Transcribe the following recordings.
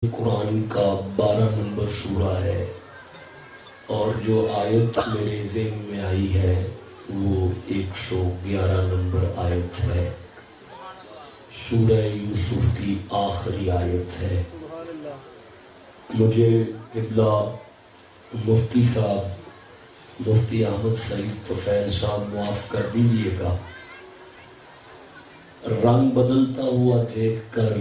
قرآن کا 12 نمبر سورہ ہے اور جو آیت میرے ذہن میں آئی ہے وہ 111 نمبر آیت ہے۔ سورہ یوسف کی آخری آیت ہے۔ مجھے قبلہ مفتی صاحب مفتی احمد سعید طفیل صاحب معاف کر دیجیے گا، رنگ بدلتا ہوا دیکھ کر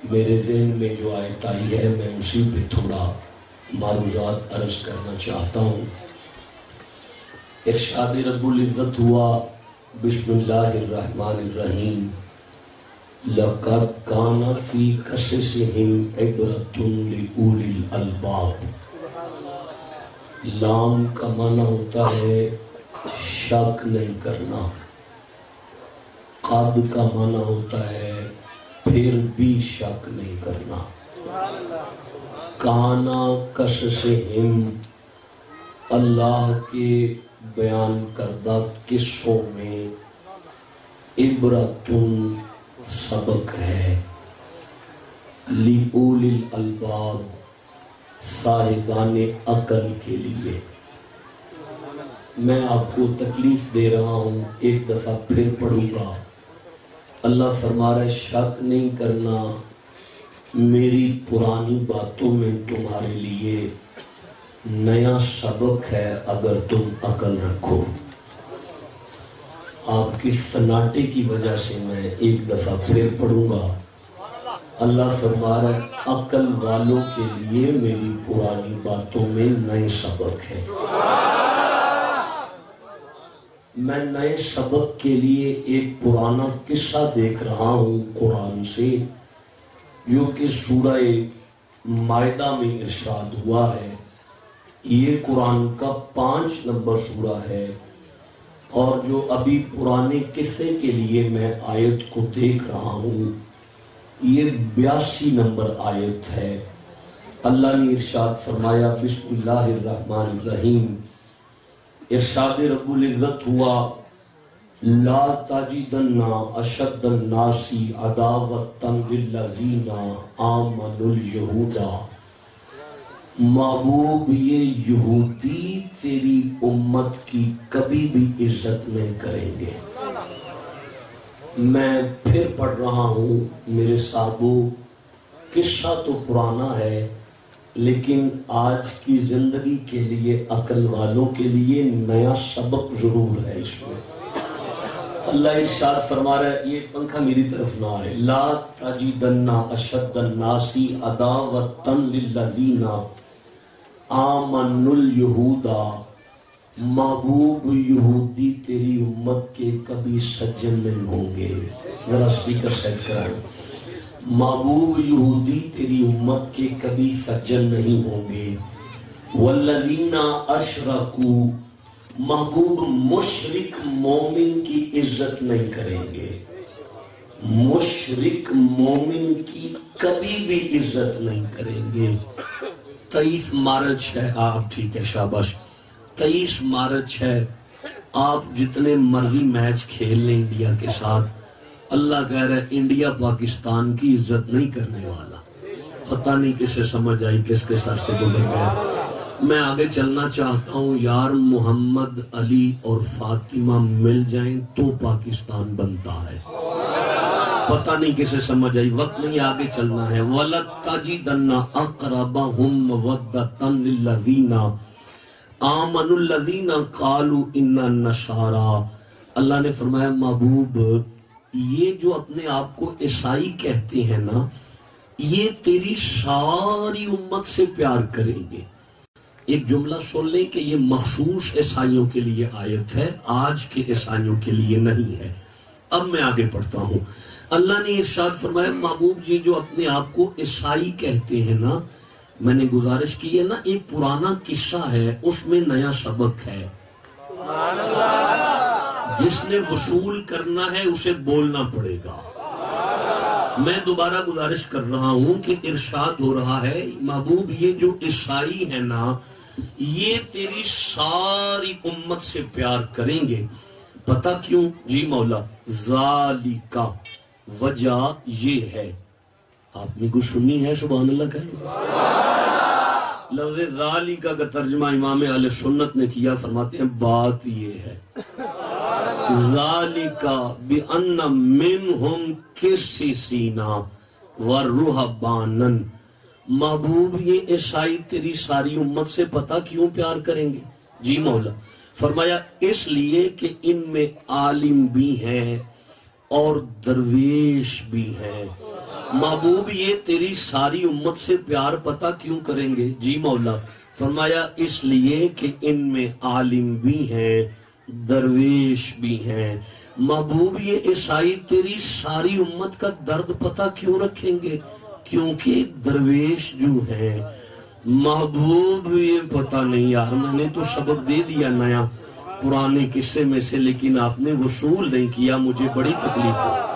میرے ذہن میں جو آیت آئی ہے میں اسی پہ تھوڑا معروضات عرض کرنا چاہتا ہوں۔ ارشاد رب العزت ہوا بسم اللہ الرحمن الرحیم لَقَدْ كَانَ فِي قَصَصِهِمْ عِبْرَةٌ لِأُولِي الْأَلْبَابِ۔ لام کا معنی ہوتا ہے شک نہیں کرنا، قد کا معنی ہوتا ہے پھر بھی شک نہیں کرنا۔ کانا قصصہم، اللہ کے بیان کردہ قصوں میں عبرتن سبق ہے، لِأُولِي الْأَلْبَابِ صاحبان عقل کے لیے۔ میں آپ کو تکلیف دے رہا ہوں، ایک دفعہ پھر پڑھوں گا۔ اللہ فرما رہا ہے شک نہیں کرنا، میری پرانی باتوں میں تمہارے لیے نیا سبق ہے اگر تم عقل رکھو۔ آپ کے سناٹے کی وجہ سے میں ایک دفعہ پھر پڑھوں گا۔ اللہ فرما رہا ہے عقل والوں کے لیے میری پرانی باتوں میں نئے سبق ہے۔ میں نئے سبق کے لیے ایک پرانا قصہ دیکھ رہا ہوں قرآن سے، جو کہ سورہ مائدہ میں ارشاد ہوا ہے۔ یہ قرآن کا 5 نمبر سورہ ہے، اور جو ابھی پرانے قصے کے لیے میں آیت کو دیکھ رہا ہوں یہ 82 نمبر آیت ہے۔ اللہ نے ارشاد فرمایا بسم اللہ الرحمن الرحیم، ارشاد رب العزت ہوا لا تجدن اشد الناس عداوۃ للذین آمنوا الیہود۔ محبوب یہ یہودی تیری امت کی کبھی بھی عزت نہیں کریں گے۔ میں پھر پڑھ رہا ہوں میرے صاحبو، قصہ تو پرانا ہے لیکن آج کی زندگی کے لیے عقل والوں کے لیے نیا سبق ضرور ہے اس میں۔ اللہ ارشاد فرما رہا ہے، یہ پنکھا میری طرف نہ آئے، لا تجدن اشد الناس عداوۃ للذین آمنوا الیہود۔ محبوب یہودی تیری امت کے کبھی سجن نہیں ہوں گے۔ ذرا سپیکر سیٹ کرائیں۔ محبوب یہودی تیری امت کے کبھی سجن نہیں ہوں گے۔ والذین اشرکوا، محبوب مشرک مومن کی عزت نہیں کریں گے۔ مشرک مومن کی کبھی بھی عزت نہیں کریں گے۔ 23 مارچ ہے، آپ ٹھیک ہے شاباش، 23 مارچ ہے، آپ جتنے مرضی میچ کھیل لیں انڈیا کے ساتھ، اللہ کہہ رہا ہے انڈیا پاکستان کی عزت نہیں کرنے والا۔ پتہ نہیں کسے سمجھ آئی، کس کے سر سے گزر گیا۔ میں آگے چلنا چاہتا ہوں، یار محمد علی اور فاطمہ مل جائیں تو پاکستان بنتا ہے۔ پتہ نہیں کسے سمجھ آئی، وقت نہیں آگے چلنا ہے۔ وَلَتَجِدَنَّ أَقْرَبَهُمْ مَوَدَّةً لِلَّذِينَ آمَنُوا الَّذِينَ قَالُوا إِنَّا النَّصَارَىٰ۔ اللہ نے فرمایا محبوب یہ جو اپنے آپ کو عیسائی کہتے ہیں نا، یہ تیری ساری امت سے پیار کریں گے۔ ایک جملہ سن لیں کہ یہ مخصوص عیسائیوں کے لیے آیت ہے، آج کے عیسائیوں کے لیے نہیں ہے۔ اب میں آگے پڑھتا ہوں۔ اللہ نے ارشاد فرمایا محبوب یہ جو اپنے آپ کو عیسائی کہتے ہیں نا، میں نے گزارش کی ہے نا، ایک پرانا قصہ ہے اس میں نیا سبق ہے۔ جس نے وصول کرنا ہے اسے بولنا پڑے گا۔ میں دوبارہ گزارش کر رہا ہوں کہ ارشاد ہو رہا ہے محبوب یہ جو عیسائی ہے نا، یہ تیری ساری امت سے پیار کریں گے۔ پتہ کیوں؟ جی مولا، ذالکا، وجہ یہ ہے آپ نے کچھ سنی ہے؟ سبحان اللہ کہہ لفظ ذالکا کا ترجمہ امام اہل سنت نے کیا، فرماتے ہیں بات یہ ہے ذالکا بأن منہم قسیسینا ورہبانا، محبوب یہ عیسائی تیری ساری امت سے پتہ کیوں پیار کریں گے؟ جی مولا، فرمایا اس لیے کہ ان میں عالم بھی ہیں اور درویش بھی ہیں۔ محبوب یہ تیری ساری امت سے پیار پتہ کیوں کریں گے؟ جی مولا، فرمایا اس لیے کہ ان میں عالم بھی ہیں درویش بھی ہیں۔ محبوب یہ عیسائی تیری ساری امت کا درد پتہ کیوں رکھیں گے؟ کیونکہ درویش جو ہیں۔ محبوب یہ پتہ نہیں یار، میں نے تو سبق دے دیا نیا پرانے قصے میں سے، لیکن آپ نے وصول نہیں کیا، مجھے بڑی تکلیف ہے۔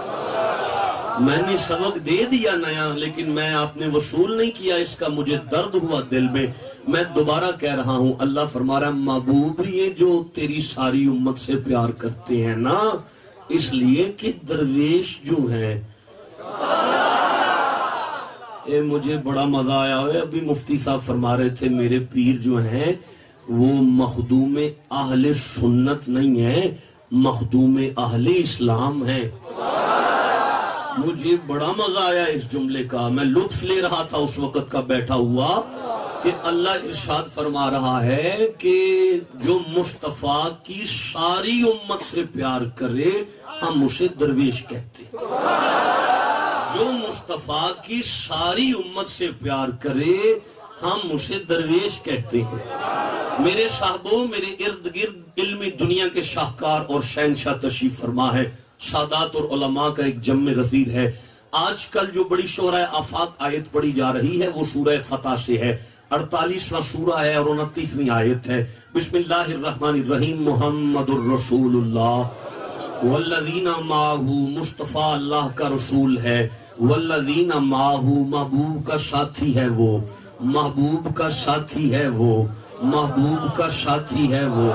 میں نے سبق دے دیا نیا لیکن میں آپ نے وصول نہیں کیا، اس کا مجھے درد ہوا دل میں۔ میں دوبارہ کہہ رہا ہوں، اللہ فرما رہا ہے محبوب یہ جو تیری ساری امت سے پیار کرتے ہیں نا، اس لیے کہ درویش جو ہیں۔ مجھے بڑا مزہ آیا ہے، ابھی مفتی صاحب فرما رہے تھے میرے پیر جو ہیں وہ مخدوم اہل سنت نہیں ہیں، مخدوم اہل اسلام ہیں۔ مجھے بڑا مزہ آیا اس جملے کا، میں لطف لے رہا تھا اس وقت کا بیٹھا ہوا کہ اللہ ارشاد فرما رہا ہے کہ جو مصطفیٰ کی ساری امت سے پیار کرے ہم اسے درویش کہتے ہیں۔ جو مصطفیٰ کی ساری امت سے پیار کرے ہم اسے درویش کہتے ہیں۔ میرے صاحبوں، میرے ارد گرد علمی دنیا کے شاہکار اور شہنشاہ تشریف فرما ہے، سادات اور علماء کا ایک جم غفیر ہے۔ آج کل جو بڑی شورۂ آفاق آیت پڑھی جا رہی ہے وہ سورہ فتح سے ہے، 48واں سورہ ہے اور 29ویں آیت ہے۔ بسم اللہ الرحمن الرحیم، محمد الرسول اللہ والذین معہ، مصطفیٰ اللہ کا رسول ہے، والذین معہ محبوب کا ساتھی ہے وہ، محبوب کا ساتھی ہے وہ، محبوب کا ساتھی ہے وہ۔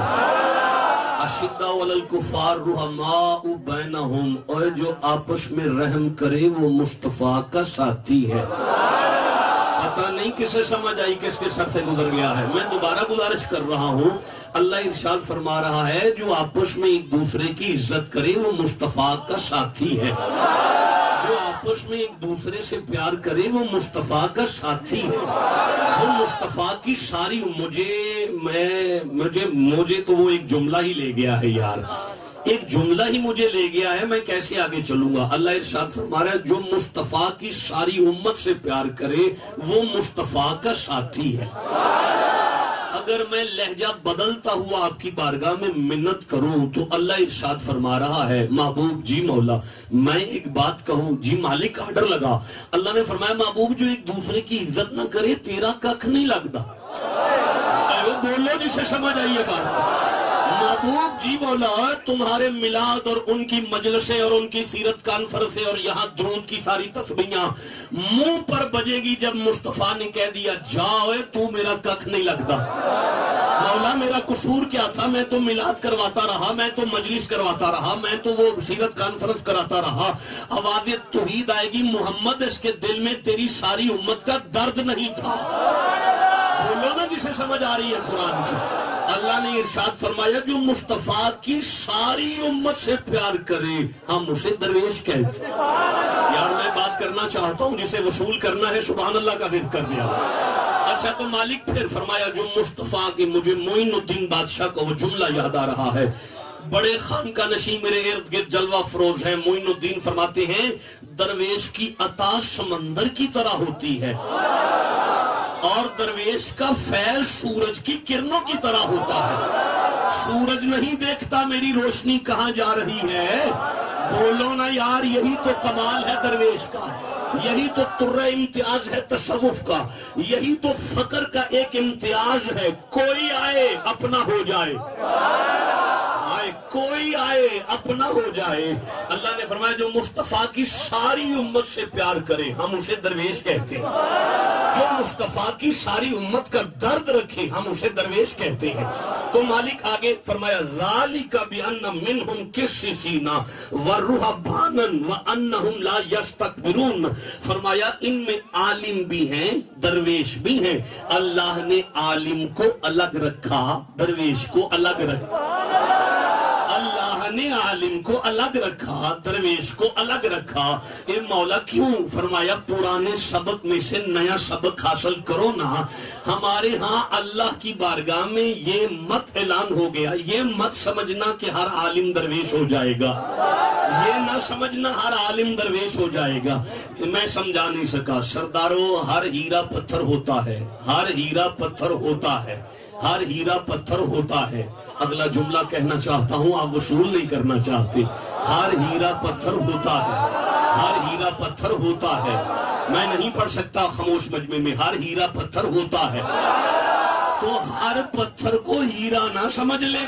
اشداء علی الکفار رحماء بینہم، اور جو آپس میں رحم کرے وہ مصطفیٰ کا ساتھی ہے۔ پتہ نہیں کسے سمجھ آئی، کس کے سر سے گزر گیا ہے۔ میں دوبارہ گزارش کر رہا ہوں، اللہ ارشاد فرما رہا ہے جو آپس میں ایک دوسرے کی عزت کرے وہ مصطفیٰ کا ساتھی ہے۔ جو آپس میں ایک دوسرے سے پیار کرے وہ مصطفیٰ کا ساتھی ہے۔ جو مصطفیٰ کی ساری مجھے تو وہ ایک جملہ ہی لے گیا ہے یار، ایک جملہ ہی مجھے لے گیا ہے، میں کیسے آگے چلوں گا۔ اللہ ارشاد فرما رہا ہے جو مصطفیٰ کی ساری امت سے پیار کرے وہ مصطفیٰ کا ساتھی ہے۔ اگر میں لہجہ بدلتا ہوا آپ کی بارگاہ میں منت کروں تو اللہ ارشاد فرما رہا ہے محبوب جی مولا میں ایک بات کہوں جی مالک، آرڈر لگا۔ اللہ نے فرمایا محبوب جو ایک دوسرے کی عزت نہ کرے تیرا ککھ نہیں لگتا۔ بولو جسے سمجھ آئیے بات کو۔ محبوب جی مولا تمہارے میلاد اور ان کی مجلسیں اور ان کی سیرت کانفرنسیں اور یہاں درود کی ساری تسبیحاں منہ پر بجے گی جب مصطفیٰ نے کہہ دیا جاؤ تو میرا ککھ نہیں لگتا۔ مولا میرا قصور کیا تھا؟ میں تو میلاد کرواتا رہا، میں تو مجلس کرواتا رہا، میں تو وہ سیرت کانفرنس کراتا رہا۔ آواز توحید آئے گی محمد اس کے دل میں تیری ساری امت کا درد نہیں تھا۔ بولو نا جسے سمجھ آ رہی ہے قرآن کی۔ اللہ نے ارشاد فرمایا جو مصطفیٰ کی ساری امت سے پیار کرے ہم اسے درویش کہتے ہیں۔ یار میں بات کرنا چاہتا ہوں، جسے وصول کرنا ہے سبحان اللہ کا ذکر کر دیا۔ اچھا تو مالک پھر فرمایا جو مصطفیٰ کی، مجھے معین الدین بادشاہ کا وہ جملہ یاد آ رہا ہے، بڑے خان کا نشین میرے ارد گرد جلوہ فروز ہیں، معین الدین فرماتے ہیں درویش کی عطا سمندر کی طرح ہوتی ہے اور درویش کا فیض سورج کی کرنوں کی طرح ہوتا ہے۔ سورج نہیں دیکھتا میری روشنی کہاں جا رہی ہے۔ بولو نا یار، یہی تو کمال ہے درویش کا، یہی تو ترہ امتیاز ہے تصوف کا، یہی تو فقر کا ایک امتیاز ہے۔ کوئی آئے اپنا ہو جائے، کوئی آئے اپنا ہو جائے۔ اللہ نے فرمایا جو مصطفیٰ کی ساری امت سے پیار کرے ہم اسے درویش کہتے ہیں۔ جو مصطفیٰ کی ساری امت کا درد رکھے ہم اسے درویش کہتے ہیں. تو مالک آگے فرمایا ذالک بان منہم قسیسین ورہبانا وانہم لا یستکبرون. فرمایا ان میں عالم بھی ہیں درویش بھی ہیں. اللہ نے عالم کو الگ رکھا درویش کو الگ رکھا. اللہ نے عالم کو الگ رکھا درویش کو الگ رکھا. اے مولا کیوں؟ فرمایا پرانے سبق میں سے نیا سبق حاصل کرو نا. ہمارے ہاں اللہ کی بارگاہ میں یہ مت اعلان ہو گیا، یہ مت سمجھنا کہ ہر عالم درویش ہو جائے گا، یہ نہ سمجھنا ہر عالم درویش ہو جائے گا. میں سمجھا نہیں سکا. سرداروں، ہر ہیرا پتھر ہوتا ہے، ہر ہیرا پتھر ہوتا ہے، ہر ہیرا پتھر ہوتا ہے. اگلا جملہ کہنا چاہتا ہوں، آپ وصول نہیں کرنا چاہتے. ہر ہیرا پتھر ہوتا ہے، ہر ہیرا پتھر ہوتا ہے. میں نہیں پڑھ سکتا خاموش مجمع میں. ہر ہیرا پتھر ہوتا ہے. تو ہر پتھر کو ہیرا نہ سمجھ لیں.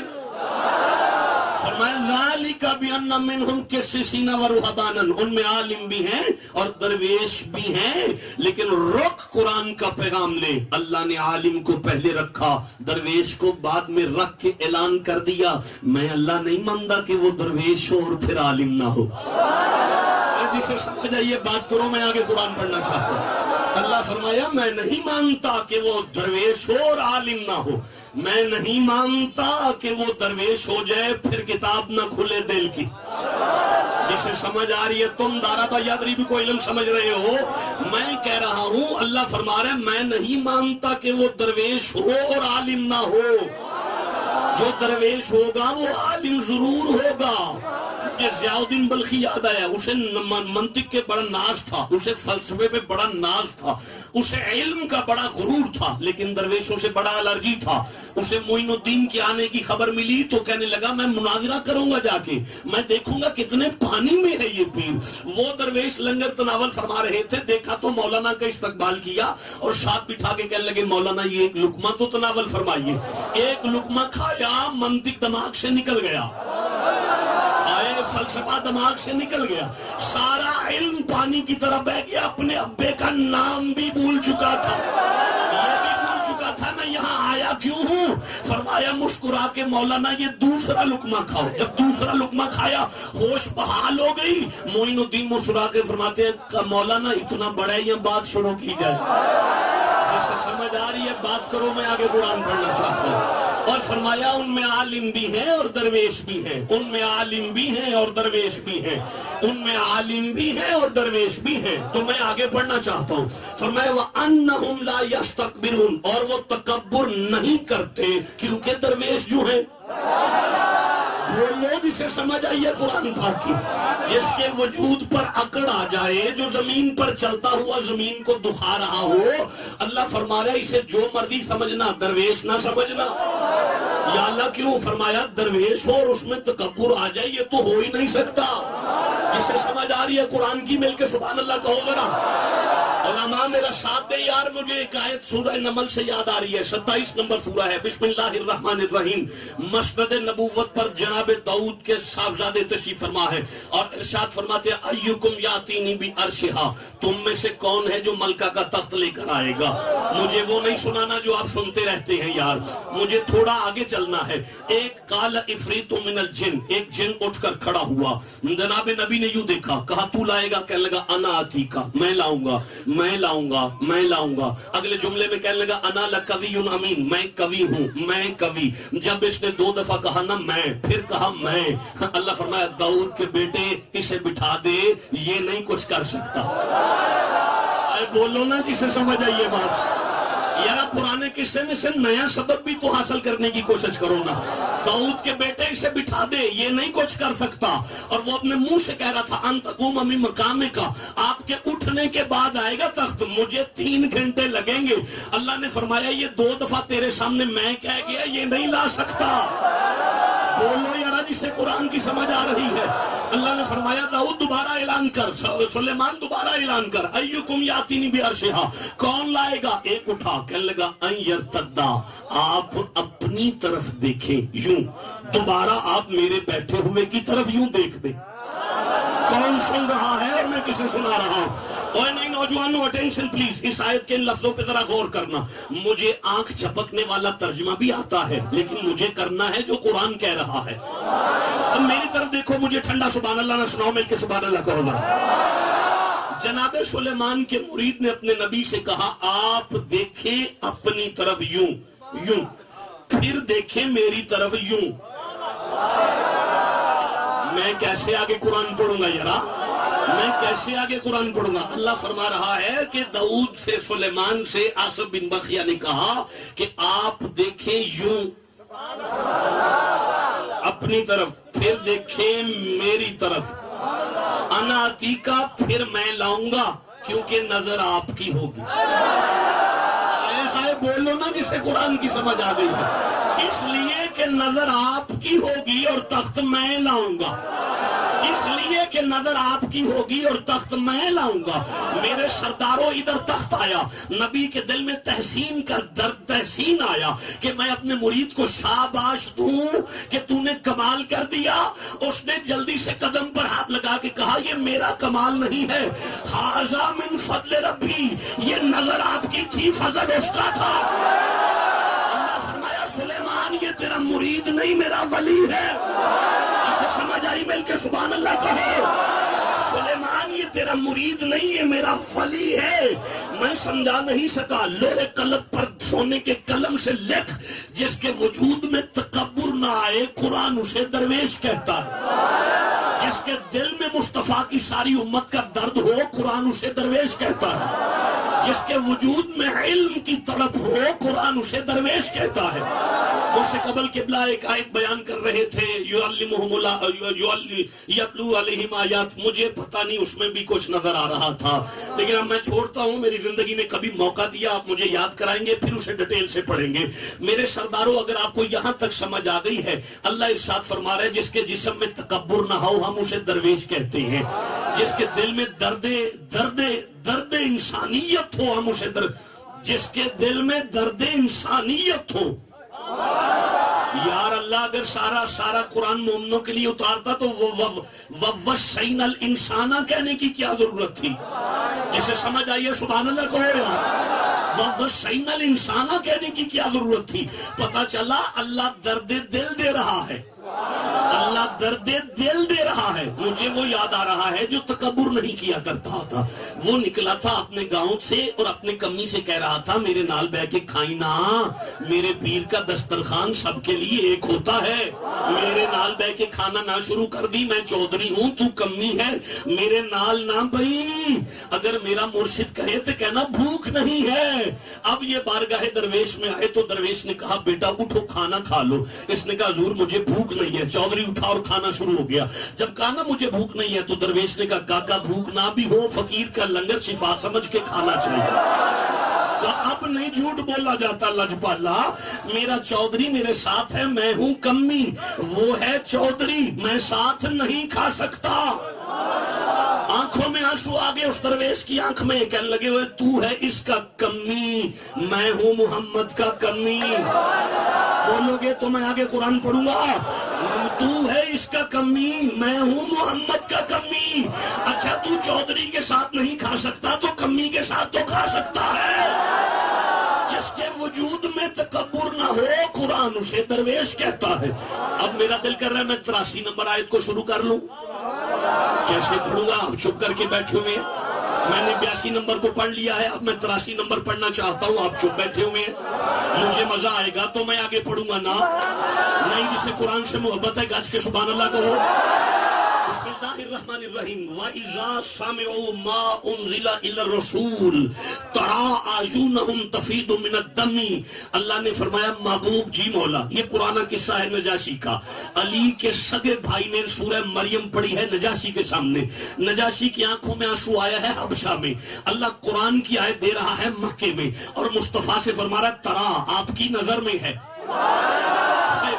فرمایا ذالک بان منہم قسیسین ورہبانا، ان میں عالم بھی ہیں اور درویش بھی ہیں. لیکن رخ قرآن کا پیغام لے. اللہ نے عالم کو پہلے رکھا، درویش کو بعد میں رکھ کے اعلان کر دیا. میں اللہ نہیں مانتا کہ وہ درویش ہو اور پھر عالم نہ ہو. جسے سمجھ آئیے بات کرو. میں آگے قرآن پڑھنا چاہتا ہوں. اللہ فرمایا میں نہیں مانتا کہ وہ درویش ہو اور عالم نہ ہو. میں نہیں مانتا کہ وہ درویش ہو جائے پھر کتاب نہ کھلے دل کی. جسے سمجھ آ رہی ہے تم دارا یادری بھی کو علم سمجھ رہے ہو. میں کہہ رہا ہوں اللہ فرما رہا ہے میں نہیں مانتا کہ وہ درویش ہو اور عالم نہ ہو. جو درویش ہوگا وہ عالم ضرور ہوگا. مجھے ضیاء الدین بلخی یاد آیا. اسے منطق کے بڑا ناز تھا، اسے فلسفے پہ بڑا ناز تھا، اسے علم کا بڑا غرور تھا، لیکن درویشوں سے بڑا الرجی تھا. اسے معین الدین کے آنے کی خبر ملی تو کہنے لگا میں مناظرہ کروں گا جا کے، میں دیکھوں گا کتنے پانی میں ہے یہ پیر. وہ درویش لنگر تناول فرما رہے تھے، دیکھا تو مولانا کا استقبال کیا اور ساتھ بٹھا کے کہنے لگے مولانا یہ ایک لقمہ تو تناول فرمائیے. ایک لقمہ کھایا، منطق دماغ سے نکل گیا، فلسفہ دماغ سے نکل گیا، سارا علم پانی کی طرح بہ گیا. اپنے ابے کا نام بھی بھول چکا تھا، یہ بھی بھول چکا تھا میں یہاں آیا کیوں ہوں. فرمایا مسکرا کے مولانا یہ دوسرا لقمہ کھاؤ. جب دوسرا لقمہ کھایا ہوش بحال ہو گئی. معین الدین مسکرا کے فرماتے ہیں مولانا اتنا بڑا یہ بات شروع کی جائے. جسے سمجھ آ رہی ہے بات کرو. میں آگے قرآن پڑھنا چاہتا ہوں. اور فرمایا ان میں عالم بھی ہیں اور درویش بھی ہیں. ان میں عالم بھی ہیں اور درویش بھی ہیں. ان میں عالم بھی ہیں اور درویش بھی ہیں. تو میں آگے پڑھنا چاہتا ہوں. فرمایا وَأَنَّهُمْ لَا يَسْتَكْبِرُونَ، اور وہ تکبر نہیں کرتے کیونکہ درویش جو ہیں. بولو جسے سمجھ آئیے قرآن پاک کی. جس کے وجود پر اکڑ آ جائے، جو زمین پر چلتا ہوا زمین کو دکھا رہا ہو، اللہ فرما رہا ہے اسے جو مرضی سمجھنا، درویش نہ سمجھنا. یا اللہ کیوں؟ فرمایا درویش ہو اور اس میں تکبر آ جائے یہ تو ہو ہی نہیں سکتا. جسے سمجھ آ رہی ہے قرآن کی مل کے سبحان اللہ کہو ذرا. علماء میرا ساتھ دے یار. مجھے ایک آیت سورہ نمل سے یاد آ رہی ہے، 27 نمبر سورہ ہے. بسم اللہ الرحمن الرحیم. مسند نبوت پر جناب داؤد کے صاحبزادے تشریف فرما ہے اور ارشاد فرماتے ہیں ایکم یاتینی بعرشہا، تم میں سے کون ہے جو ملکہ کا تخت لے کر آئے گا. مجھے وہ نہیں سنانا جو آپ سنتے رہتے ہیں یار، مجھے تھوڑا آگے چلنا ہے. ایک قال عفریت من الجن، ایک جن اٹھ کر کھڑا ہوا. جناب نبی نے یوں دیکھا، کہا تو لائے گا؟ کہنے لگا انا آتی کا، میں لاؤں گا میں لاؤں گا میں لاؤں گا. اگلے جملے میں کہنے لگا انا لقوی امین، میں کوی ہوں میں کوی. جب اس نے 2 دفعہ کہا نا میں، پھر کہا میں، اللہ فرمایا داؤد کے بیٹے اسے بٹھا دے، یہ نہیں کچھ کر سکتا. بولو نا جسے سمجھ آئیے بات. یار پرانے قصے میں سے نیا سبق بھی تو حاصل کرنے کی کوشش کرو نا. داؤد کے بیٹے اسے بٹھا دے، یہ نہیں کچھ کر سکتا. اور وہ اپنے منہ سے کہہ رہا تھا ان تقوم من مقامک، آپ کے اٹھنے کے بعد آئے گا تخت، مجھے 3 گھنٹے لگیں گے. اللہ نے فرمایا یہ 2 دفعہ تیرے سامنے میں کہہ گیا، یہ نہیں لا سکتا. بولو یار جسے قرآن کی سمجھ آ رہی ہے. اللہ نے فرمایا داؤد دوبارہ اعلان کر، سلیمان دوبارہ اعلان کر. ایکم یاتینی بعرشہا، کون لائے گا؟ ایک اٹھا کہنے لگا ان یرتدا، آپ اپنی طرف دیکھیں یوں. دوبارہ آپ میرے بیٹھے ہوئے کی طرف یوں دیکھ دیں. کون سن رہا ہے اور میں کسے سنا رہا ہوں؟ اوے نہیں نوجوانوں، اٹینشن پلیز، اس آیت کے ان لفظوں پہ ذرا غور کرنا. مجھے آنکھ جھپکنے والا ترجمہ بھی آتا ہے، لیکن مجھے کرنا ہے جو قرآن کہہ رہا ہے. اب میری طرف دیکھو، مجھے ٹھنڈا سبحان اللہ نہ سناؤ، مل کے سبحان اللہ کہو ذرا. جناب سلیمان کے مرید نے اپنے نبی سے کہا آپ دیکھیں اپنی طرف یوں یوں، پھر دیکھیں میری طرف یوں. میں کیسے آگے قرآن پڑھوں گا یارا، میں کیسے آگے قرآن پڑھوں گا؟ اللہ فرما رہا ہے کہ داؤد سے، سلیمان سے آصف بن بخیا نے کہا کہ آپ دیکھیں یوں اپنی طرف، پھر دیکھیں میری طرف. انا آتی کا پھر میں لاؤں گا، کیونکہ نظر آپ کی ہوگی. ہائے بولو نا جسے قرآن کی سمجھ آ گئی ہے. اس لیے کہ نظر آپ کی ہوگی اور تخت میں لاؤں گا. اس لیے کہ نظر آپ کی ہوگی اور تخت میں لاؤں گا. میرے سرداروں ادھر تخت آیا، نبی کے دل میں تحسین کا درد، تحسین آیا کہ میں اپنے مرید کو شاباش دوں کہ تو نے کمال کر دیا. اس نے جلدی سے قدم پر ہاتھ لگا کے کہا یہ میرا کمال نہیں ہے، ھذا من فضل ربی، یہ نظر آپ کی تھی، فضل اس کا تھا. اللہ فرمایا سلیمان یہ تیرا مرید نہیں میرا ولی ہے. سمجھ آئی؟ مل کے سبحان اللہ کہو. سلیمان یہ تیرا مرید نہیں، یہ میرا ولی ہے. میں سمجھا نہیں سکا. لوہے قلب پر سونے کے قلم سے لکھ، جس کے وجود میں تکبر نہ آئے قرآن اسے درویش کہتا ہے. جس کے دل میں مصطفیٰ کی ساری امت کا درد ہو قرآن اسے درویش کہتا ہے. جس کے وجود میں علم کی تڑپ ہو قرآن اسے درویش کہتا ہے. مجھ سے قبل قبلہ ایک آیت بیان کر رہے تھے، یتلو علیہم آیات. مجھے پتہ نہیں اس میں بھی کچھ نظر آ رہا تھا، لیکن اب میں چھوڑتا ہوں. میری زندگی نے کبھی موقع دیا آپ مجھے یاد کرائیں گے، پھر اسے ڈیٹیل سے پڑھیں گے. میرے سرداروں اگر آپ کو یہاں تک سمجھ آ گئی ہے، اللہ ارشاد فرما رہا ہے جس کے جسم میں تکبر نہ ہو ہم اسے درویش کہتے ہیں. جس کے دل میں درد انسانیت ہو ہم اسے جس کے دل میں درد انسانیت ہو. یار اللہ اگر سارا قرآن مومنوں کے لیے اتارتا تو وَوَّشَّيْنَا الْإِنسَانَ کہنے کی کیا ضرورت تھی؟ جسے سمجھ آئیے سبحان اللہ کہو یار. وَوَّشَّيْنَا الْإِنسَانَ کہنے کی کیا ضرورت تھی؟ پتہ چلا اللہ درد دل دے رہا ہے. اللہ درد دل دے رہا ہے. مجھے وہ یاد آ رہا ہے جو تکبر نہیں کیا کرتا تھا. وہ نکلا تھا اپنے گاؤں سے اور اپنے کمی سے کہہ رہا تھا میرے نال بہ کے کھائی نا، میرے پیر کا دسترخوان سب کے لیے ایک ہوتا ہے. میرے نال بہ کے کھانا نہ شروع کر دی، میں چودھری ہوں تو کمی ہے، میرے نال نہ بھائی. اگر میرا مرشد کہے تو کہنا بھوک نہیں ہے. اب یہ بارگاہ درویش میں آئے تو درویش نے کہا بیٹا اٹھو کھانا کھا لو. اس نے کہا حضور مجھے بھوک نہیں ہے. چودھری اٹھا اور کھانا شروع ہو گیا. جب کہا نا مجھے بھوک نہیں ہے تو درویش نے کہا کاکا بھوک نہ بھی ہو فقیر کا لنگر شفا سمجھ کے کھانا چاہیے. اب نہیں جھوٹ بولا جاتا لجپالا. میرا چودھری میرے ساتھ ہے، میں ہوں کمی، وہ ہے چودھری، میں ساتھ نہیں کھا سکتا. آنکھوں میں آنسو آگے اس درویش کی آنکھ میں کہنے لگے ہوئے تو ہے اس کا کمی، میں ہوں محمد کا کمی. بولو گے تو میں آگے قرآن پڑھوں گا. تو ہے اس کا کمی، میں ہوں محمد کا کمی. اچھا تو چودھری کے ساتھ نہیں کھا سکتا تو کمی کے ساتھ تو کھا سکتا ہے. جس کے وجود میں تکبر نہ ہو قرآن اسے درویش کہتا ہے. اب میرا دل کر رہا ہے میں 83 نمبر آیت کو شروع کر لوں. کیسے پڑھوں گا؟ آپ چپ کر کے بیٹھے ہوئے ہیں. میں نے 82 نمبر کو پڑھ لیا ہے، اب میں 83 نمبر پڑھنا چاہتا ہوں. آپ چپ بیٹھے ہوئے ہیں. مجھے مزہ آئے گا تو میں آگے پڑھوں گا نا. نہیں جسے قرآن سے محبت ہے گج کے سبحان اللہ کہو. بسم اللہ الرحمن الرحیم. وَإِذَا سَمِعُوا مَا أُنزِلَ إِلَى الرَّسُولِ تَرَىٰ أَعْيُنَهُمْ تَفِيضُ مِنَ الدَّمِ. اللہ نے فرمایا محبوب جی مولا. یہ پرانا قصہ ہے نجاشی کا. علی کے سگے بھائی نے سورہ مریم پڑھی ہے نجاشی کے سامنے. نجاشی کی آنکھوں میں آنسو آیا ہے حبشہ میں. اللہ قرآن کی آیت دے رہا ہے مکے میں اور مصطفیٰ سے فرما رہا ہے ترا آپ کی نظر میں ہے.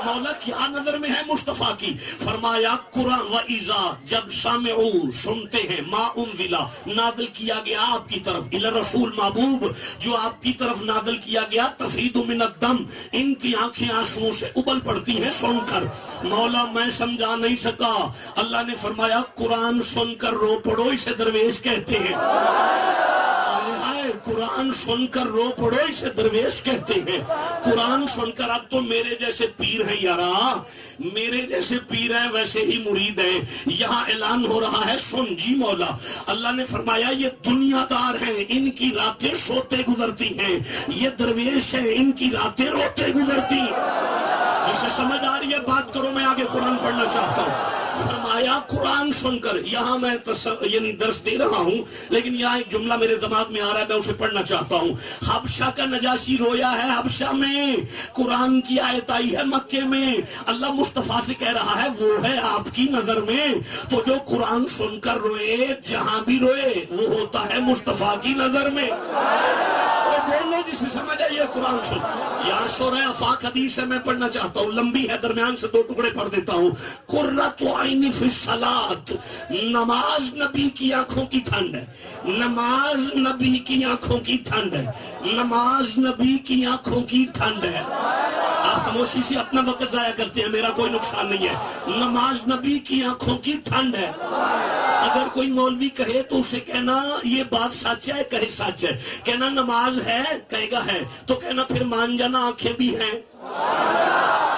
مولا کیا نظر میں ہے مصطفیٰ کی؟ فرمایا قرآن وَإِذَا جب سامعو سنتے ہیں، ما انزل نازل کیا گیا آپ کی طرف، الی رسول محبوب جو آپ کی طرف نازل کیا گیا، تفید من الدم ان کی آنکھیں آنسوؤں سے ابل پڑتی ہیں سن کر۔ مولا میں سمجھا نہیں سکا، اللہ نے فرمایا قرآن سن کر رو پڑو، اسے درویش کہتے ہیں۔ قرآن سن کر رو پڑو، اسے درویش کہتے ہیں۔ قرآن سن کر، اب تو میرے جیسے پیر ہیں یارا، میرے جیسے پیر ہیں ویسے ہی مرید ہیں، یہاں اعلان ہو رہا ہے سن جی مولا۔ اللہ نے فرمایا یہ دنیا دار ہیں، ان کی راتیں سوتے گزرتی ہیں، یہ درویش ہیں، ان کی راتیں روتے گزرتی ہیں۔ جسے سمجھ آ رہی ہے بات کرو، میں آگے قرآن پڑھنا چاہتا ہوں۔ فرمایا قرآن سن کر، یہاں میں یعنی درس دے رہا ہوں لیکن یہاں ایک جملہ میرے دماغ میں آ رہا ہے، میں اسے پڑھنا چاہتا ہوں۔ حبشہ کا نجاشی رویا ہے، حبشہ میں قرآن کی آیت آئی ہے، مکے میں اللہ مصطفیٰ سے کہہ رہا ہے وہ ہے آپ کی نظر میں، تو جو قرآن سن کر روئے جہاں بھی روئے وہ ہوتا ہے مصطفیٰ کی نظر میں۔ بولو جسے سمجھ آئیے قرآن سن۔ یار سورہ آفاق حدیث ہے، میں پڑھنا چاہتا ہوں، لمبی ہے، درمیان سے 2 ٹکڑے پڑھ دیتا ہوں۔ قرۃ عین فی الصلاۃ، نماز نبی کی آنکھوں کی ٹھنڈ ہے، نماز نبی کی آنکھوں کی ٹھنڈ ہے، نماز نبی کی آنکھوں کی ٹھنڈ ہے۔ آپ خاموشی سے اپنا وقت ضائع کرتے ہیں، میرا کوئی نقصان نہیں ہے۔ نماز نبی کی آنکھوں کی ٹھنڈ ہے۔ اگر کوئی مولوی کہے تو اسے کہنا یہ بات سچ ہے، کہے سچ ہے، کہنا نماز ہے، کہے گا ہے، تو کہنا پھر مان جانا آنکھیں بھی ہیں۔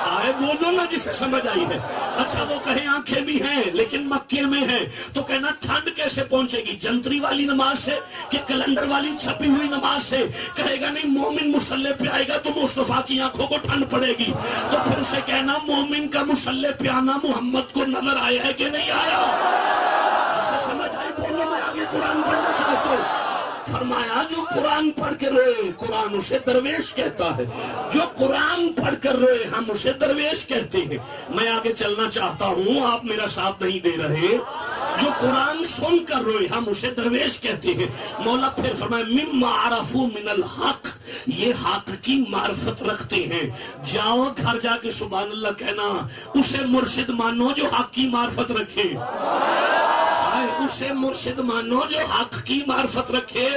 آئے بولو نا جسے سمجھ آئی ہے۔ اچھا وہ کہے آنکھیں بھی ہیں لیکن مکے میں ہیں، تو کہنا ٹھنڈ کیسے پہنچے گی، جنتری والی نماز سے کہ کیلنڈر والی چھپی ہوئی نماز سے؟ کہے گا نہیں، مومن مصلی پہ آئے گا تو مصطفیٰ کی آنکھوں کو ٹھنڈ پڑے گی، تو پھر اسے کہنا مومن کا مصلی پہ آنا محمد کو نظر آیا ہے کہ نہیں آیا؟ جسے سمجھ آئی بولو، میں آگے قرآن پڑھنا چاہتا ہوں۔ فرمایا جو قرآن پڑھ کے روئے قرآن اسے درویش کہتا ہے، جو قرآن پڑھ کر روئے ہم اسے درویش کہتے ہیں۔ میں آگے چلنا چاہتا ہوں، آپ میرا ساتھ نہیں دے رہے۔ جو قرآن سن کر روئے ہم اسے درویش کہتے ہیں۔ مولا پھر فرمایا مما عرفوا من الحق، یہ حق کی معرفت رکھتے ہیں۔ جاؤ گھر جا کے سبحان اللہ کہنا، اسے مرشد مانو جو حق کی معرفت رکھے، اسے مرشد مانو جو حق کی معرفت رکھے۔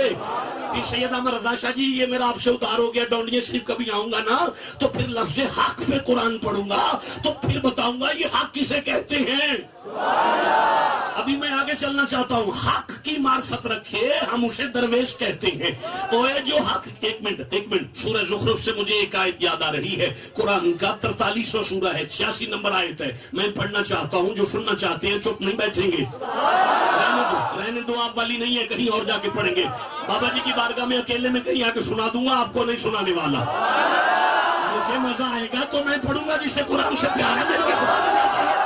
پھر سید احمد رضا شاہ جی یہ میرا آپ سے ادھار ہو گیا، ڈونڈیے شریف کبھی آؤں گا نا تو پھر لفظ حق پہ قرآن پڑھوں گا تو پھر بتاؤں گا یہ حق کسے کہتے ہیں۔ ابھی میں آگے چلنا چاہتا ہوں۔ حق کی معرفت رکھے ہم اسے درویش کہتے ہیں۔ اوے جو حق، ایک منٹ، سورہ زخرف سے مجھے ایک آیت یاد آ رہی ہے، قرآن کا 43واں سورہ ہے، 86 نمبر آیت ہے، میں پڑھنا چاہتا ہوں۔ جو سننا چاہتے ہیں چپ نہیں بیٹھیں گے، رہنے دو، آپ والی نہیں ہے، کہیں اور جا کے پڑھیں گے۔ بابا جی کی بارگاہ میں اکیلے میں کہیں آ کے سنا دوں گا، آپ کو نہیں سنانے والا۔ مجھے مزہ آئے گا تو میں پڑھوں گا، جسے قرآن سے پیار ہے میرے کو سنانے والا ہے۔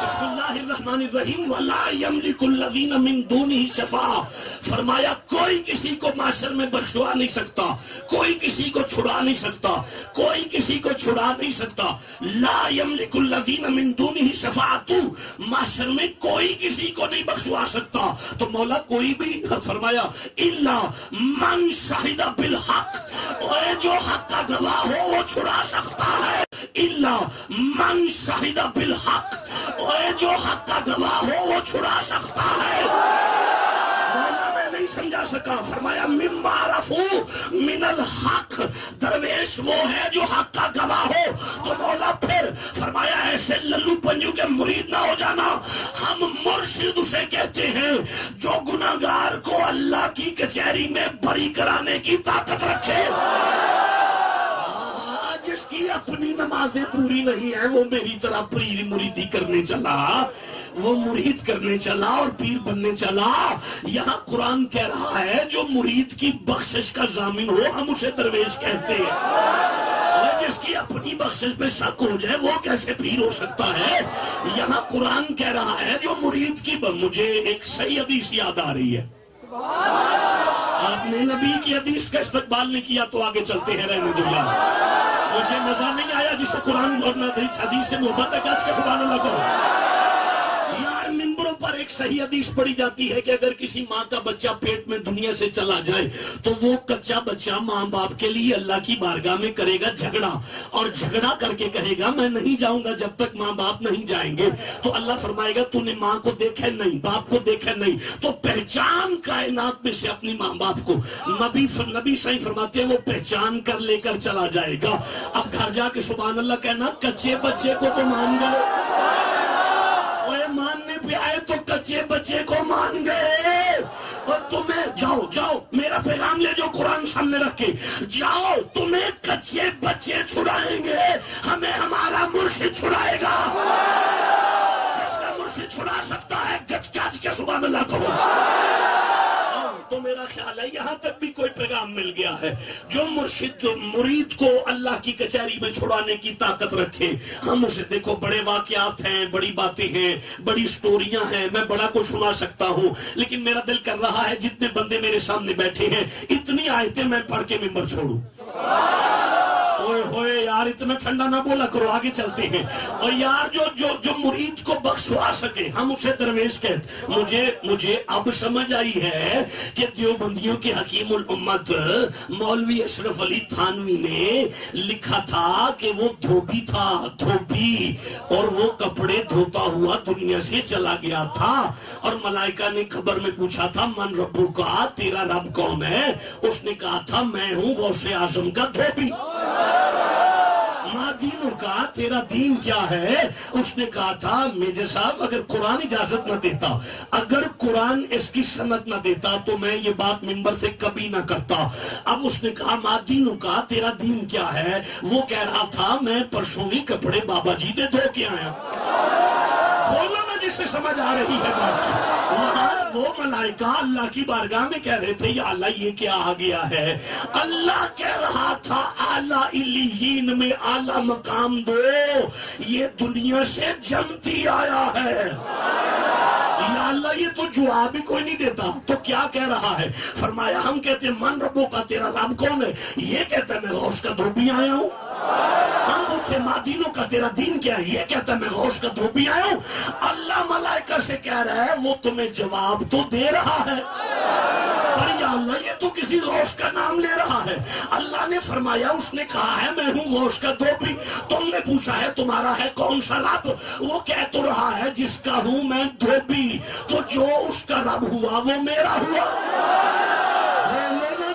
بسم اللہ الرحمن الرحیم ولا یملک الذین من دونہ شفاعہ، فرمایا کوئی کسی کو معاشر میں بخشوا نہیں سکتا، کوئی کسی کو چھڑا نہیں سکتا، کوئی کسی کو چھڑا نہیں سکتا۔ لا یملک الذین من دونہ شفاعۃ، معاشر میں کوئی کسی کو نہیں بخشوا سکتا۔ تو مولا کوئی بھی، فرمایا الا من شہد بالحق، اور جو حق کا گواہ ہو وہ چھڑا سکتا ہے۔ الا من شہد بالحق، اور جو حق کا گواہ ہو وہ چھڑا سکتا ہے۔ مولا میں نہیں سمجھا سکا، فرمایا مما عرفوا من الحق، درویش وہ ہے جو حق کا گواہ ہو۔ تو مولا پھر فرمایا ایسے للو پنجو کے مرید نہ ہو جانا، ہم مرشد اسے کہتے ہیں جو گناہگار کو اللہ کی کچہری میں بری کرانے کی طاقت رکھے۔ جس کی اپنی نمازیں پوری نہیں ہیں وہ میری طرح پیر مریدی کرنے چلا، وہ مرید کرنے چلا اور پیر بننے چلا۔ یہاں قرآن کہہ رہا ہے جو مرید کی بخشش کا ضامن ہو ہم اسے درویش کہتے ہیں، اور جس کی اپنی بخشش میں شک ہو جائے وہ کیسے پیر ہو سکتا ہے؟ یہاں قرآن کہہ رہا ہے جو مرید کی مجھے ایک صحیح حدیث یاد آ رہی ہے۔ آپ نے نبی کی حدیث کا استقبال نہیں کیا تو آگے چلتے ہیں، رہنے دو یار، مجھے مزہ نہیں آیا جسے قرآن اور حدیث سے محبت ہے کہ آج کا سبحان اللہ کہو۔ یار ممبروں پر ایک ایک صحیح حدیث پڑھی جاتی ہے کہ اگر کسی ماں کا بچہ پیٹ میں دنیا سے چلا جائے تو وہ کچا بچہ ماں باپ کے لیے اللہ کی بارگاہ میں کرے گا جھگڑا، اور جھگڑا کر کے کہے گا میں نہیں جاؤں گا جب تک ماں باپ نہیں جائیں گے. تو اللہ فرمائے گا تو نے ماں کو دیکھا نہیں، باپ کو دیکھا نہیں، تو پہچان کائنات میں سے اپنی ماں باپ کو. نبی صحیح فرماتے ہیں وہ پہچان کر لے کر چلا جائے گا. اب گھر جا کے سبحان اللہ کہنا کچے بچے کو تو مان گئے، ماننے پہ آئے تو کچے بچے کو مان گئے. اور تمہیں جاؤ میرا پیغام لے جو قرآن سامنے رکھ کے جاؤ، تمہیں کچے بچے چھڑائیں گے، ہمیں ہمارا مرشد چھڑائے گا. جس کا مرشد چھڑا سکتا ہے گچ گچ کے سبحان اللہ کہو. تو میرا خیال ہے یہاں تک بھی کوئی پیغام مل گیا ہے. جو مرشد مرید کو اللہ کی کچہری میں چھڑانے کی طاقت رکھے، ہم اسے دیکھو بڑے واقعات ہیں، بڑی باتیں ہیں، بڑی سٹوریاں ہیں، میں بڑا کچھ سنا سکتا ہوں، لیکن میرا دل کر رہا ہے جتنے بندے میرے سامنے بیٹھے ہیں اتنی آیتیں میں پڑھ کے ممبر چھوڑوں. ہوئے یار اتنا ٹھنڈا نہ بولا کرو، آگے چلتے ہیں. اور یار جو مرید کو بخشوا سکے ہم اسے درویش کہتے. مجھے اب سمجھ آئی ہے کہ دیوبندیوں کے حکیم الامت مولوی اشرف علی تھانوی نے لکھا تھا کہ وہ دھوبی تھا، دھوبی، اور وہ کپڑے دھوتا ہوا دنیا سے چلا گیا تھا، اور ملائکہ نے خبر میں پوچھا تھا من ربو کا، تیرا رب کون ہے؟ اس نے کہا تھا میں ہوں غوث اعظم کا دھوبی. دینوں کا تیرا دین کیا ہے؟ اس نے کہا تھا میجر صاحب اگر قرآن اجازت نہ دیتا، اگر قرآن اس کی سند نہ دیتا تو میں یہ بات ممبر سے کبھی نہ کرتا. اب اس نے کہا ماں دینوں کا تیرا دین کیا ہے؟ وہ کہہ رہا تھا میں پرسوں ہی کپڑے بابا جی دے دھو کے آیا. بولو نا جسے سمجھ آ رہی ہے بات کی. وہاں وہ ملائکہ اللہ کی بارگاہ میں کہہ رہے تھے یا اللہ یہ کیا آ گیا ہے؟ اللہ کہہ رہا تھا اعلیٰ علیین میں اعلیٰ مقام دو، یہ دنیا سے جنتی آیا ہے. یا اللہ یہ تو جواب ہی کوئی نہیں دیتا. تو کیا کہہ رہا ہے؟ فرمایا ہم کہتے ہیں من ربو کا تیرا رب کون ہے؟ یہ کہتا ہے میں غوث کا دھوبی آیا ہوں. ہم پوچھے ماں دینوں کا تیرا دین کیا ہے؟ یہ کہتا ہے میں غوث کا دھوبی آیا ہوں. اللہ ملائکہ سے کہہ رہا ہے وہ تمہیں جواب تو دے رہا ہے پر یا اللہ یہ تو کسی غوث کا نام لے رہا ہے. اللہ نے فرمایا اس نے کہا ہے میں ہوں غوث کا دھوبی. تم نے پوچھا ہے تمہارا ہے کون سا رب؟ وہ کہہ تو رہا ہے جس کا ہوں میں دھوبی، تو جو اس کا رب ہوا وہ میرا ہوا.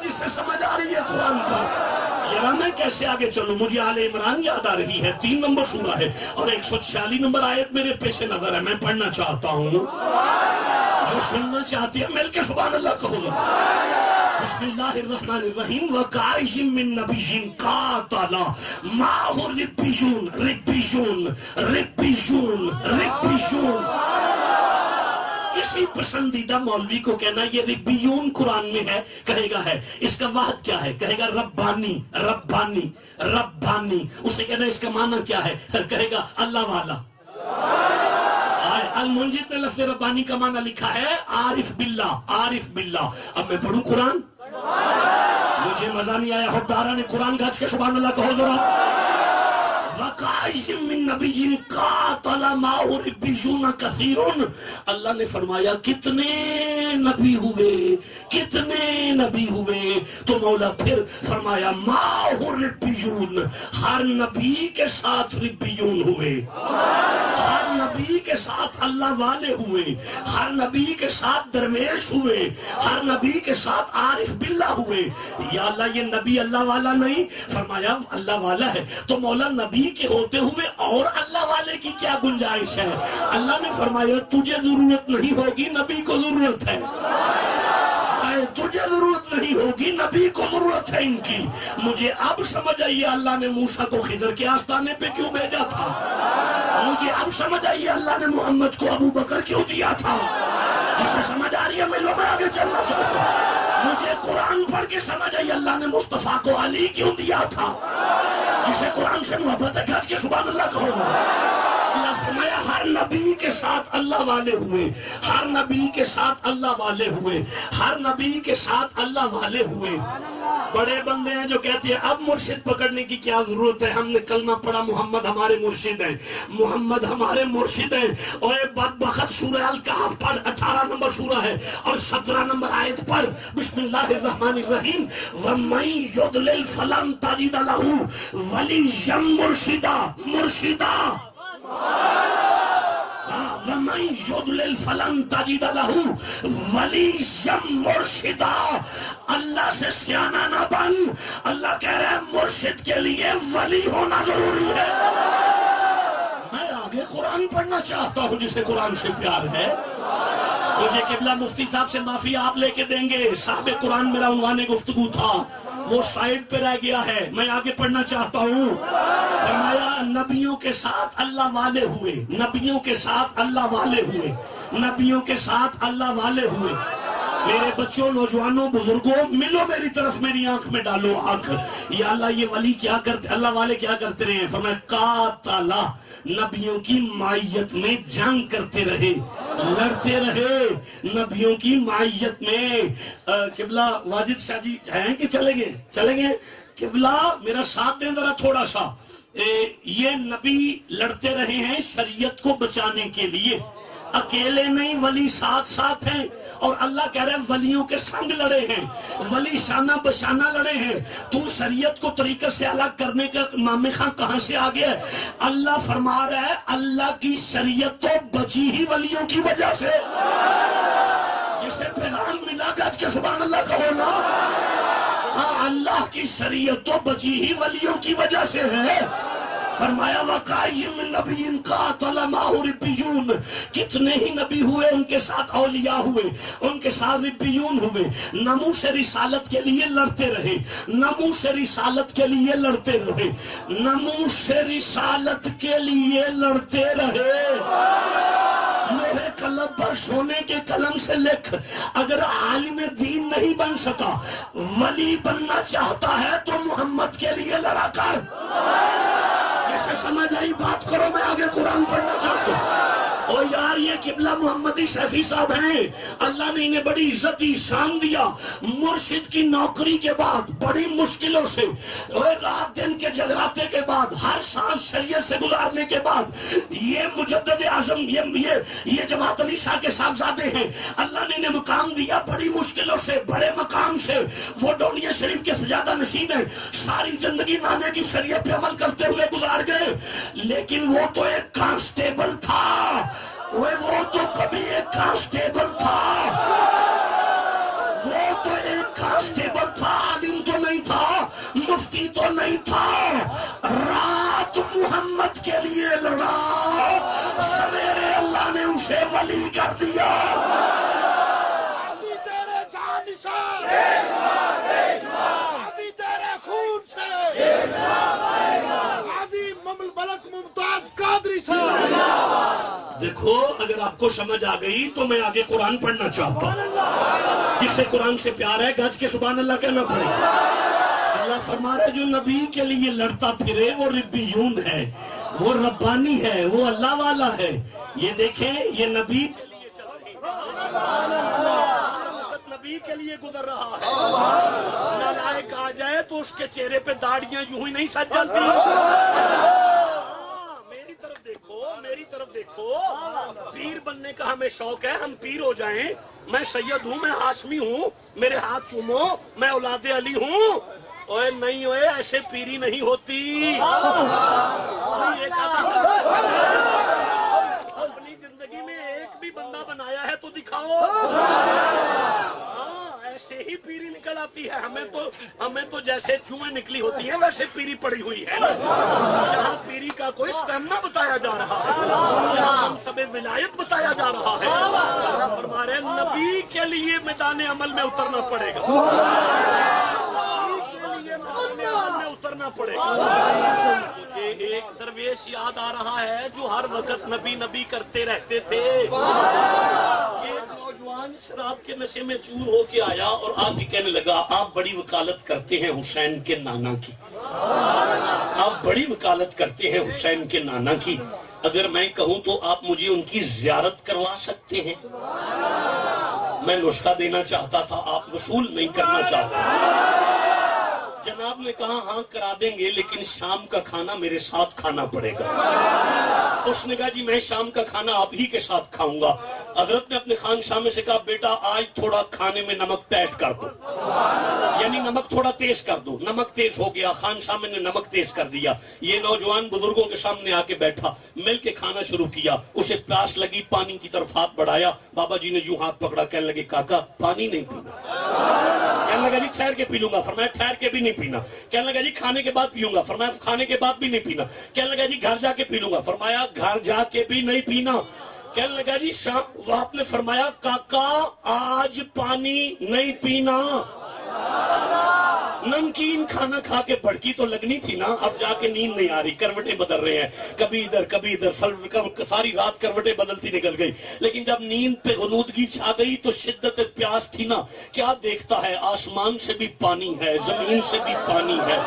جس سے سمجھ آ رہی ہے قرآن کا. یار میں کیسے آگے چلوں؟ مجھے آل عمران یاد آ رہی ہے، 3 نمبر سورہ ہے اور 146 نمبر آیت میرے پیش نظر ہے، میں پڑھنا چاہتا ہوں. جو سننا چاہتے ہیں مل کے سبحان اللہ کہو. بسم اللہ الرحمن الرحیم. وَقَائِشٍ مِّن نَبِيٍّ قَاتَلَ مَعَهُ رِبِّيُّونَ. کسی پسندیدہ مولوی کو کہنا یہ ربیون قرآن میں ہے، کہے گا ہے. اس کا واحد کیا ہے؟ کہے گا ربانی ربانی ربانی. اس نے کہنا اس کا معنی کیا ہے؟ کہے گا اللہ والا. المنجد نے لفظ ربانی کا معنی لکھا ہے عارف باللہ، عارف باللہ. اب میں پڑھوں قرآن؟ مجھے مزہ نہیں آیا. حدارہ نے قرآن گھچ کے سبحان اللہ کہو ذرا. وَقَائِشٍ مِّن نَبِيٍّ قَاتَلَ مَعَهُ رِبِّيُّونَ كَثِيرٌ. اللہ نے فرمایا کتنے نبی ہوئے، کتنے نبی ہوئے. تو مولا پھر فرمایا مَعَهُ رِبِّيُّونَ، ہر نبی کے ساتھ ربیون ہوئے، ہر نبی کے ساتھ اللہ والے ہوئے، ہر نبی کے ساتھ درویش ہوئے، ہر نبی کے ساتھ عارف باللہ ہوئے. یا اللہ یہ نبی اللہ والا نہیں؟ فرمایا اللہ والا ہے. تو مولا نبی کے ہوتے ہوئے اور اللہ والے کی کیا گنجائش ہے؟ اللہ نے فرمایا تجھے ضرورت نہیں ہوگی، نبی کو ضرورت ہے. تجھے ضرورت نہیں ہوگی، نبی کو ضرورت ہے ان کی. مجھے اب سمجھ آئی اللہ نے موسیٰ کو خضر کے آستانے پہ کیوں بھیجا تھا. مجھے اب سمجھ آئی اللہ نے محمد کو ابو بکر کیوں دیا تھا. جسے سمجھ آ رہی ہے میں آگے چلنا چاہتا ہوں. مجھے قرآن پڑھ کے سمجھ آئی اللہ نے مصطفیٰ کو علی کیوں دیا تھا. جسے قرآن سے محبت ہے گھر کے سبحان اللہ کہو. اللہ فرمایا ہر نبی کے ساتھ اللہ والے ہوئے، ہر نبی کے ساتھ اللہ والے ہوئے، ہر نبی کے ساتھ اللہ والے ہوئے۔ بڑے بندے ہیں جو کہتے ہیں اب مرشد پکڑنے کی کیا ضرورت ہے، ہم نے کلمہ پڑھا محمد ہمارے مرشد ہیں، محمد ہمارے مرشد ہیں۔ اور بدبخت سورہ الکہف پڑھ، 18 نمبر سورہ ہے اور 17 نمبر آیت پڑھ، بسم اللہ الرحمن الرحیم، وَمَن يُضْلِلْ فَلَن تَجِدَ لَهُ وَلِيًّا مُرْشِدًا، مرشدہ وَمَن يُضْلِلْ فَلَن تَجِدَ لَهُ وَلِيًّا مُرْشِدًا۔ اللہ سے سیانہ نہ بن، اللہ کہہ رہے ہیں مرشد کے لیے ولی ہونا ضروری ہے۔ میں آگے قرآن پڑھنا چاہتا ہوں جسے قرآن سے پیار ہے۔ مجھے قبلہ مفتی صاحب سے معافی آپ لے کے دیں گے، صاحب قرآن میرا عنوان گفتگو تھا، وہ سائیڈ پہ رہ گیا ہے، میں آگے پڑھنا چاہتا ہوں۔ فرمایا نبیوں کے ساتھ اللہ والے ہوئے، نبیوں کے ساتھ اللہ والے ہوئے، نبیوں کے ساتھ اللہ والے ہوئے۔ میرے بچوں، نوجوانوں، بزرگوں، ملو میری طرف، میری آنکھ میں ڈالو آنکھ۔ یا اللہ یہ ولی کیا کرتے، اللہ والے کیا کرتے رہے؟ فرمایا قاتلہ، نبیوں کی معیت میں جنگ کرتے رہے، لڑتے رہے نبیوں کی معیت میں۔ قبلہ واجد شاہ جی ہیں کہ چلیں گے؟ چلیں گے؟ قبلہ میرا ساتھ دیں ذرا تھوڑا سا۔ یہ نبی لڑتے رہے ہیں شریعت کو بچانے کے لیے، اکیلے نہیں، ولی ساتھ ساتھ ہیں، اور اللہ کہہ رہے ہیں ولیوں کے سنگ لڑے ہیں، ولی شانہ بشانہ لڑے ہیں۔ تو شریعت کو طریقے سے الگ کرنے کا امام خان کہاں سے آ گیا ہے؟ اللہ فرما رہا ہے اللہ کی شریعت تو بچی ہی ولیوں کی وجہ سے۔ جسے پیغام ملا گج کے سبحان اللہ کہو نا۔ ہاں، اللہ کی شریعت تو بچی ہی ولیوں کی وجہ سے ہے۔ فرمایا وَقَائِمٍ مِّن نَبِيٍّ قَاتَلَ مَعَهُ رِبِّيُّونَ، کتنے ہی نبی ہوئے ان کے ساتھ اولیاء ہوئے، ان کے ساتھ ربیون ہوئے، ناموس رسالت کے لیے لڑتے رہے، ناموس رسالت کے لیے لڑتے رہے، ناموس رسالت کے لیے لڑتے رہے۔ لوہے قلم پر سونے کے قلم سے لکھ، اگر عالم دین نہیں بن سکا، ولی بننا چاہتا ہے تو محمد کے لیے لڑا کر۔ جیسے سمجھ آئی بات کرو، میں آگے قرآن پڑھنا چاہتا ہوں۔ اور یار یہ قبلہ محمدی شیفی صاحب ہیں، اللہ نے انہیں بڑی عزت دی، شان دیا۔ مرشد کی نوکری کے بعد بڑی مشکلوں سے، رات دن کے جگراتے کے بعد، ہر سانس شریعت سے گزارنے کے بعد، یہ مجدد اعظم، یہ جماعت علی شاہ کے صاحبزادے ہیں، اللہ نے انہیں مقام دیا بڑی مشکلوں سے، بڑے مقام سے۔ وہ ڈولیا شریف کے سجادہ نشین ہیں، ساری زندگی نانے کی شریعت پہ عمل کرتے ہوئے گزار گئے، لیکن وہ تو ایک کانسٹیبل تھا، وہ تو کبھی ایک کانسٹیبل تھا، وہ تو ایک کانسٹیبل تھا، عالم تو نہیں تھا، مفتی تو نہیں تھا، رات محمد کے لیے لڑا، سویرے اللہ نے اسے ولی کر دیا۔ عزیز تیرے جان نثار، عزیز تیرے خون سے، عظیم مملک ممتاز قادری صاحب۔ دیکھو اگر آپ کو سمجھ آ گئی تو میں آگے قرآن پڑھنا چاہتا ہوں۔ جسے قرآن سے پیار ہے گج کے سبحان اللہ کہنا پڑے۔ اللہ فرما رہے جو نبی کے لیے لڑتا پھرے وہ ربیون ہے، وہ ربانی ہے، وہ اللہ والا ہے۔ یہ دیکھیں یہ نبی نبی کے لیے گزر رہا ہے، نالائق آ جائے تو اس کے چہرے پہ داڑیاں یوں ہی نہیں سج جاتی۔ میری طرف دیکھو، پیر بننے کا ہمیں شوق ہے، ہم پیر ہو جائیں، میں سید ہوں، میں ہاشمی ہوں، میرے ہاتھ چومو، میں اولاد علی ہوں۔ اوے نہیں ہوئے، ایسے پیری نہیں ہوتی۔ اپنی زندگی میں ایک بھی بندہ بنایا ہے تو دکھاؤ۔ ایسے ہی پیری نکل آتی ہے، ہمیں تو جیسے چوہیں نکلی ہوتی ہیں ویسے پیری پڑی ہوئی ہے۔ یہاں پیری کا کوئی سٹیمنا بتایا جا رہا ہے، سب ولایت بتایا جا رہا ہے۔ اللہ فرما رہے ہیں نبی کے لیے میدان عمل میں اترنا پڑے گا، اترنا پڑے گا۔ مجھے ایک درویش یاد آ رہا ہے جو ہر وقت نبی نبی کرتے رہتے تھے۔ ایک نوجوان شراب کے نشے میں چور ہو کے آیا اور آپ ہی کہنے لگا آپ بڑی وکالت کرتے ہیں حسین کے نانا کی، آپ بڑی وکالت کرتے ہیں حسین کے نانا کی۔ اگر میں کہوں تو آپ مجھے ان کی زیارت کروا سکتے ہیں؟ میں نسخہ دینا چاہتا تھا، آپ وصول نہیں کرنا چاہتے۔ جناب نے کہا ہاں کرا دیں گے، لیکن شام کا کھانا میرے ساتھ کھانا پڑے گا۔ اس نے کہا جی میں شام کا کھانا آپ ہی کے ساتھ کھاؤں گا۔ حضرت نے اپنے خانشاہ میں سے کہا بیٹا آج تھوڑا کھانے میں نمک ٹیٹ کر دو، یعنی نمک تھوڑا تیز کر دو۔ نمک تیز ہو گیا، خانشاہ میں نے نمک تیز کر دیا۔ یہ نوجوان بزرگوں کے سامنے آ کے بیٹھا، مل کے کھانا شروع کیا۔ اسے پیاس لگی، پانی کی طرف ہاتھ بڑھایا، بابا جی نے یوں ہاتھ پکڑا، کہنے لگے کاکا پانی نہیں پینا۔ کہنے لگا جی ٹھہر کے پی لوں گا، فرمایا ٹھہر کے بھی نہیں پینا۔ کہنے لگا جی کھانے کے بعد پیوں گا، فرمایا کھانے کے بعد بھی نہیں پینا۔ کہنے لگا جی گھر جا کے پی لوں گا، فرمایا گھر جا کے بھی نہیں پینا۔ کہنے لگا جی شام، آپ نے فرمایا کاکا آج پانی نہیں پینا۔ نمکین کھانا کھا کے بھڑکی تو لگنی تھی نا، اب جا کے نیند نہیں آ رہی، کروٹیں بدل رہے ہیں، کبھی ادھر کبھی ادھر، ساری رات کروٹیں بدلتی نکل گئی۔ لیکن جب نیند پہ غنودگی چھا گئی تو شدت پیاس تھی نا، کیا دیکھتا ہے آسمان سے بھی پانی ہے، زمین سے بھی پانی ہے،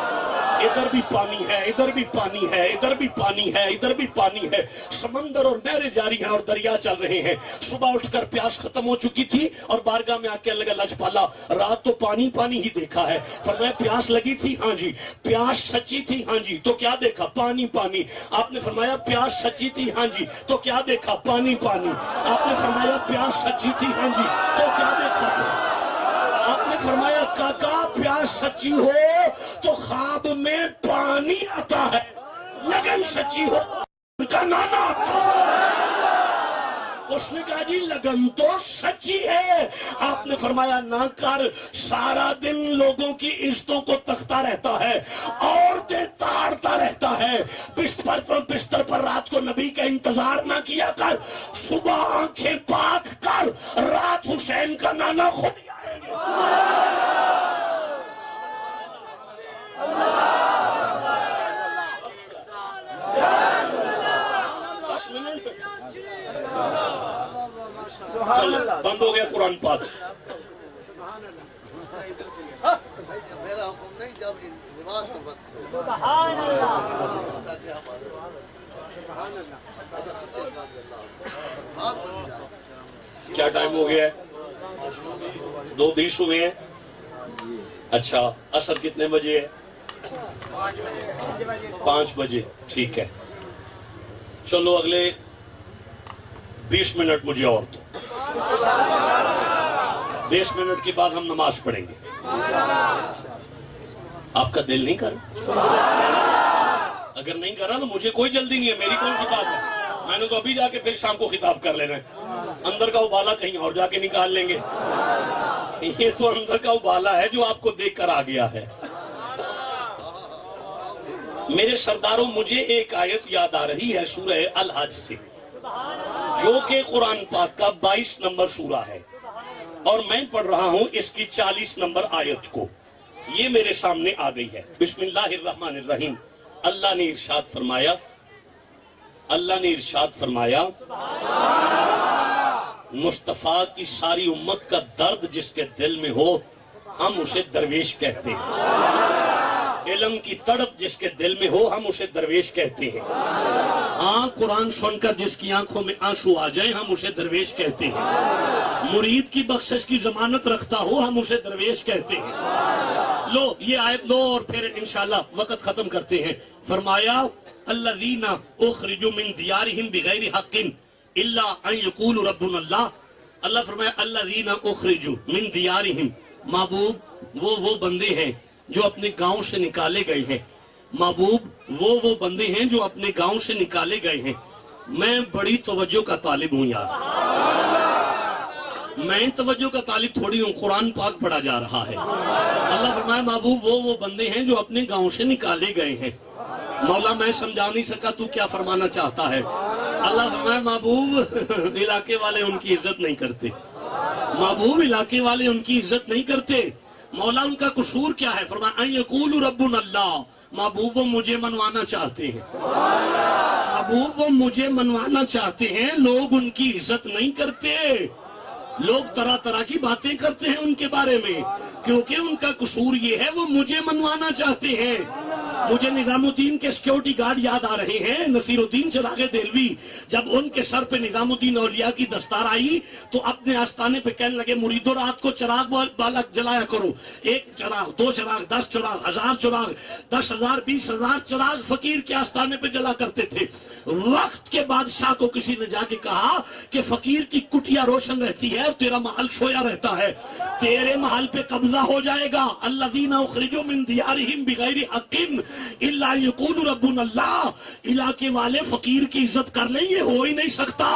ادھر بھی پانی ہے، ادھر بھی پانی ہے، ادھر بھی پانی ہے، ادھر بھی پانی ہے، سمندر اور نہریں جاری ہیں اور دریا چل رہے ہیں۔ صبح اٹھ کر پیاس ختم ہو چکی تھی اور بارگاہ میں آ کے لگا لجپالا رات تو پانی پانی ہی دیکھا ہے۔ فرمایا پیاس لگی تھی؟ ہاں جی۔ پیاس سچی تھی؟ ہاں جی۔ تو کیا دیکھا؟ پانی پانی۔ آپ نے فرمایا پیاس سچی تھی؟ ہاں جی۔ تو کیا دیکھا؟ پانی پانی۔ آپ نے فرمایا پیاس سچی تھی؟ ہاں جی۔ تو کیا دیکھا؟ آپ نے فرمایا کاکا پیاس سچی ہو تو خواب میں پانی آتا ہے، لگن سچی ہو ان کا نانا آتا ہے۔ اس نے کہا جی لگن تو سچی ہے۔ آپ نے فرمایا نہ کر، سارا دن لوگوں کی عزتوں کو تکتا رہتا ہے، عورتیں تاڑتا رہتا ہے، بستر پر رات کو نبی کا انتظار نہ کیا کر، صبح آنکھیں پاک کر، رات حسین کا نانا خود آئیں گے۔ چلو بند ہو گیا قرآن پاک۔ میرا حکم نہیں، جب نماز تو بند۔ کیا ٹائم ہو گیا ہے؟ 2:20 ہوئے ہیں۔ اچھا عصر کتنے بجے ہے؟ 5 بجے۔ ٹھیک ہے، چلو اگلے 20 منٹ مجھے اور دو۔ 20 منٹ کے بعد ہم نماز پڑھیں گے۔ آپ کا دل نہیں کر رہا؟ اگر نہیں کر رہا تو مجھے کوئی جلدی نہیں ہے، میری کون سی بات ہے؟ میں نے تو ابھی جا کے پھر شام کو خطاب کر لینا ہے، اندر کا ابالا کہیں اور جا کے نکال لیں گے۔ یہ تو اندر کا ابالا ہے جو آپ کو دیکھ کر آ گیا ہے۔ میرے سرداروں، مجھے ایک آیت یاد آ رہی ہے سورہ الحج سے، جو کہ قرآن پاک کا 22 نمبر سورہ ہے، اور میں پڑھ رہا ہوں اس کی 40 نمبر آیت کو۔ یہ میرے سامنے آ گئی ہے۔ بسم اللہ الرحمن الرحیم۔ اللہ نے ارشاد فرمایا، اللہ نے ارشاد فرمایا، مصطفیٰ کی ساری امت کا درد جس کے دل میں ہو ہم اسے درویش کہتے ہیں، علم کی تڑپ جس کے دل میں ہو ہم اسے درویش کہتے ہیں، ہاں قرآن سن کر جس کی آنکھوں میں آنسو آ جائیں ہم اسے درویش کہتے ہیں، مرید کی بخشش کی ضمانت رکھتا ہو ہم اسے درویش کہتے ہیں۔ لو یہ آیت لو اور پھر انشاءاللہ وقت ختم کرتے ہیں۔ فرمایا الذین اخرجوا من دیارہم بغیر حق الا ان یقولوا ربنا اللہ۔ اللہ فرمایا الذین اخرجوا من دیارہم، محبوب وہ بندے ہیں جو اپنے گاؤں سے نکالے گئے ہیں، محبوب وہ بندے ہیں جو اپنے گاؤں سے نکالے گئے ہیں۔ میں بڑی توجہ کا طالب ہوں یار، میں توجہ کا طالب تھوڑی ہوں، قرآن پاک پڑھا جا رہا ہے۔ اللہ فرمایا محبوب وہ بندے ہیں جو اپنے گاؤں سے نکالے گئے ہیں۔ مولا میں سمجھا نہیں سکا تو کیا فرمانا چاہتا ہے؟ اللہ فرمایا محبوب علاقے والے ان کی عزت نہیں کرتے، محبوب علاقے والے ان کی عزت نہیں کرتے۔ مولا ان کا قصور کیا ہے؟ فرمایا ان یقولوا ربنا اللہ، محبوب وہ مجھے منوانا چاہتے ہیں، محبوب وہ مجھے منوانا چاہتے ہیں، لوگ ان کی عزت نہیں کرتے، لوگ طرح طرح کی باتیں کرتے ہیں ان کے بارے میں، کیونکہ ان کا قصور یہ ہے وہ مجھے منوانا چاہتے ہیں۔ مجھے نظام الدین کے سیکیورٹی گارڈ یاد آ رہے ہیں، نصیر الدین چراغ دہلوی، جب ان کے سر پہ نظام الدین اولیاء کی دستار آئی تو اپنے آستانے پہ کہنے لگے مریدو رات کو چراغ بالا جلایا کرو، 1 چراغ 2 چراغ 10 چراغ 1000 چراغ 10,000 20,000 چراغ فقیر کے آستانے پہ جلا کرتے تھے۔ وقت کے بادشاہ کو کسی نے جا کے کہا کہ فقیر کی کٹیا روشن رہتی ہے اور تیرا محل سویا رہتا ہے، تیرے محل پہ قبضہ ہو جائے گا۔ الذین اخرجوا من دیارہم بغیر حق الا یقولوا ربنا اللہ، علاقے والے فقیر کی عزت کر لیں، یہ ہو ہی نہیں سکتا۔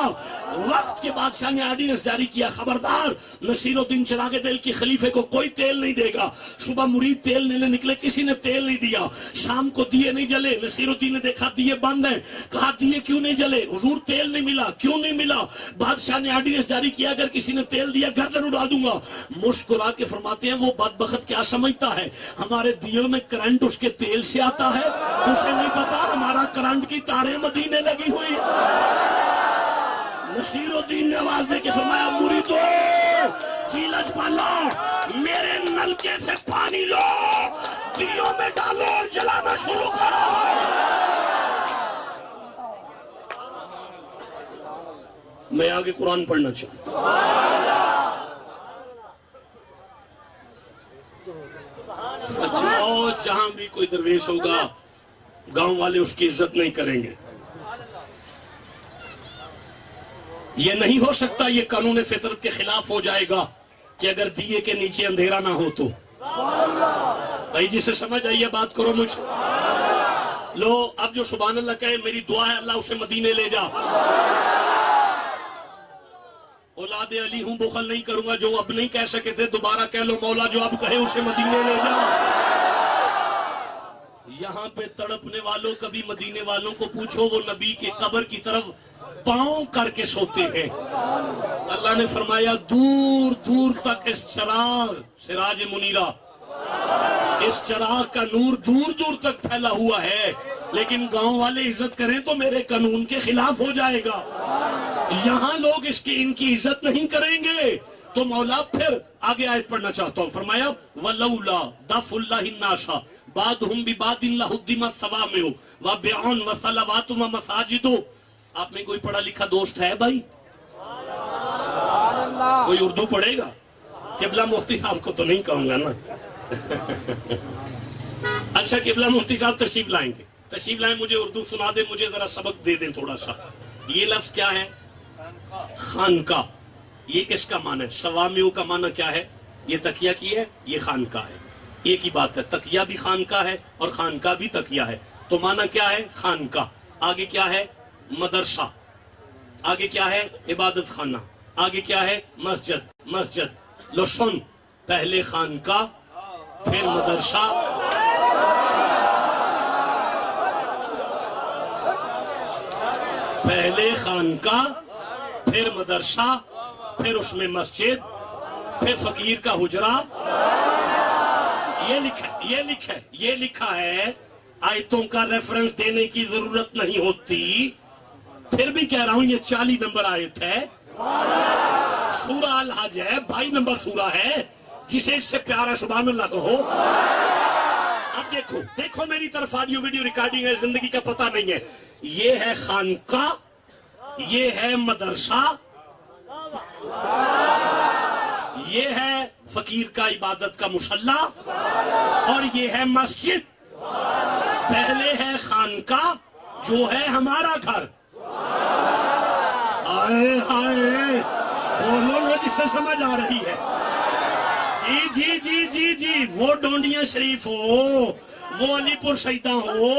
وقت کے بادشاہ نے آرڈیننس جاری کیا، خبردار نصیر الدین چراغ دل کی خلیفے کو کوئی تیل نہیں دے گا۔ صبح مرید تیل لینے نکلے، کسی نے تیل نہیں دیا، شام کو دیے نہیں جلے، نصیر الدین نے دیکھا دیے بند ہیں، کہا دیے کیوں نہیں جلے؟ حضور تیل نہیں ملا، کیوں نہیں ملا؟ بادشاہ نے آرڈیننس جاری کیا اگر کسی نے تیل دیا گردن اڑا دوں گا۔ مسکرا کے فرماتے ہیں وہ بدبخت کیا سمجھتا ہے ہمارے دیوں میں کرنٹ اس کے تیل سے آتا ہے؟ اسے نہیں پتا ہمارا کرنٹ کی تاریں مدینے لگی ہوئی۔ نصیر الدین نے آواز دے کے فرمایا مریدو چیلج پالو، میرے نلکے سے پانی لو، دیوں میں ڈالو اور جلانا شروع کرو۔ میں آگے قرآن پڑھنا چاہتا ہوں۔ جاؤ جہاں بھی کوئی درویش ہوگا گاؤں والے اس کی عزت نہیں کریں گے۔ یہ نہیں ہو سکتا، یہ قانون فطرت کے خلاف ہو جائے گا کہ اگر دیے کے نیچے اندھیرا نہ ہو تو۔ بھائی جسے سمجھ آئیے بات کرو مجھ لو، اب جو سبحان اللہ کہے میری دعا ہے اللہ اسے مدینے لے جا۔ اولاد علی ہوں بخل نہیں کروں گا، جو اب نہیں کہہ سکے تھے دوبارہ کہہ لو مولا جو اب کہے اسے مدینے لے جا۔ یہاں پہ تڑپنے والوں کبھی مدینے والوں کو پوچھو، وہ نبی کے قبر کی طرف پاؤں کر کے سوتے ہیں۔ اللہ نے فرمایا دور دور تک اس چراغ سراج منیرہ، اس چراغ کا نور دور دور تک پھیلا ہوا ہے، لیکن گاؤں والے عزت کریں تو میرے قانون کے خلاف ہو جائے گا۔ یہاں لوگ ان کی عزت نہیں کریں گے تو مولا پھر آگے آیت پڑھنا چاہتا ہوں، فرمایا وَلَوْلَا دَفْعُ اللَّهِ النَّاسَ بَعْضُهُمْ بِبَعْضٍ لَهُدِّمَتْ صَوَامِعُ وَبِيَعٌ وَصَلَوَاتٌ وَمَسَاجِدُ۔ آپ میں کوئی پڑھا لکھا دوست ہے بھائی؟ کوئی اردو پڑھے گا؟ قبلہ مفتی صاحب کو تو نہیں کہوں گا نا۔ اچھا قبلہ مفتی صاحب تشریف لائیں گے، تشریف لائیں، مجھے اردو سنا دیں، مجھے ذرا سبق دے دیں تھوڑا سا۔ یہ لفظ کیا ہے؟ خانقاہ۔ یہ اس کا معنی ہے۔ سوامیو کا معنی کیا ہے؟ یہ تکیہ کی ہے، یہ خانقاہ ہے، ایک ہی بات ہے، تکیہ بھی خانقاہ ہے اور خانقاہ بھی تکیہ ہے۔ تو معنی کیا ہے؟ خانقاہ۔ آگے کیا ہے؟ مدرسہ۔ آگے کیا ہے؟ عبادت خانہ۔ آگے کیا ہے؟ مسجد۔ مسجد لو سن، پہلے خانقاہ پھر مدرسہ، پہلے خانقاہ پھر مدرسہ پھر اس میں مسجد پھر فقیر کا حجرہ۔ یہ لکھا ہے، آیتوں کا ریفرنس دینے کی ضرورت نہیں ہوتی، پھر بھی کہہ رہا ہوں یہ 40 نمبر آیت ہے، سورہ الحج ہے، 22 نمبر سورہ ہے، جسے اس سے پیار ہے سبحان اللہ کہو۔ اب دیکھو میری طرف آڈیو ویڈیو ریکارڈنگ ہے، زندگی کا پتہ نہیں ہے۔ یہ ہے خانقاہ، یہ ہے مدرسہ، یہ ہے فقیر کا عبادت کا مصلی، اور یہ ہے مسجد۔ پہلے ہے خانقاہ جو ہے ہمارا گھر۔ آئے ہائے بولو نا جسے سمجھ آ رہی ہے۔ جی وہ ڈونڈیاں شریف ہو، وہ علی پور شہیداں ہو،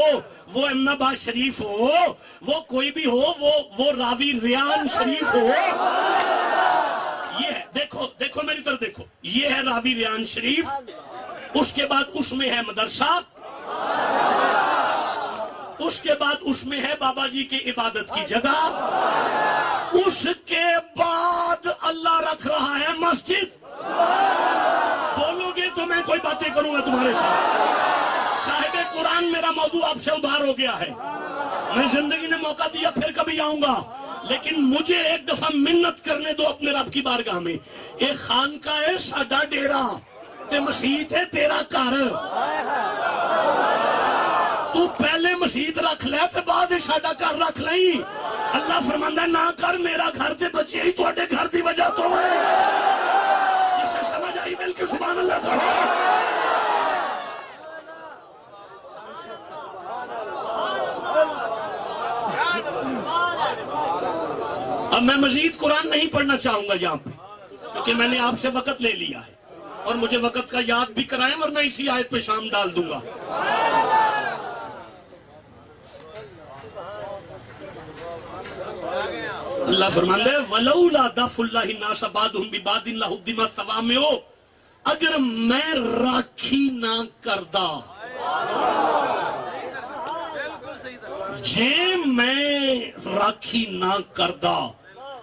وہ امن آباد شریف ہو، وہ کوئی بھی ہو، وہ راوی ریان شریف ہو، یہ ہے، دیکھو میری طرف دیکھو، یہ ہے راوی ریان شریف، اس کے بعد اس میں ہے مدرسہ، اس کے بعد اس میں ہے بابا جی کی عبادت کی جگہ، اس کے بعد اللہ رکھ رہا ہے مسجد۔ بولو گے تو میں کوئی باتیں کروں گا تمہارے ساتھ۔ صاحب قرآن میرا موضوع آپ سے ادھار ہو گیا ہے، میں زندگی نے موقع دیا پھر کبھی آؤں گا، لیکن مجھے ایک دفعہ منت کرنے دو اپنے رب کی بارگاہ میں۔ ایک خانقاہ ہے ساڈا ڈیرا تے مسجد ہے تیرا گھر۔ تو پہلے مسجد رکھ لے تے بعد ساڈا گھر رکھ لئی. اللہ فرماندا نہ کر, میرا گھر تے بچے ہی تواڈے گھر دی وجہ تو ہے. جسے سمجھ آئی مل کے سبحان اللہ کہو. اب میں مزید قرآن نہیں پڑھنا چاہوں گا یہاں پہ, کیونکہ میں نے آپ سے وقت لے لیا ہے اور مجھے وقت کا یاد بھی کرائیں, ورنہ اسی آیت پہ شام ڈال دوں گا. اللہ فرماندے وَلَوْلَا دَفْعُ اللَّهِ النَّاسَ بَعْضُهُم بِبَعْضٍ لَهُدِّمَتْ صَوَامِعُ, اگر میں راکھی نہ کردا, جے میں راکھی نہ کردا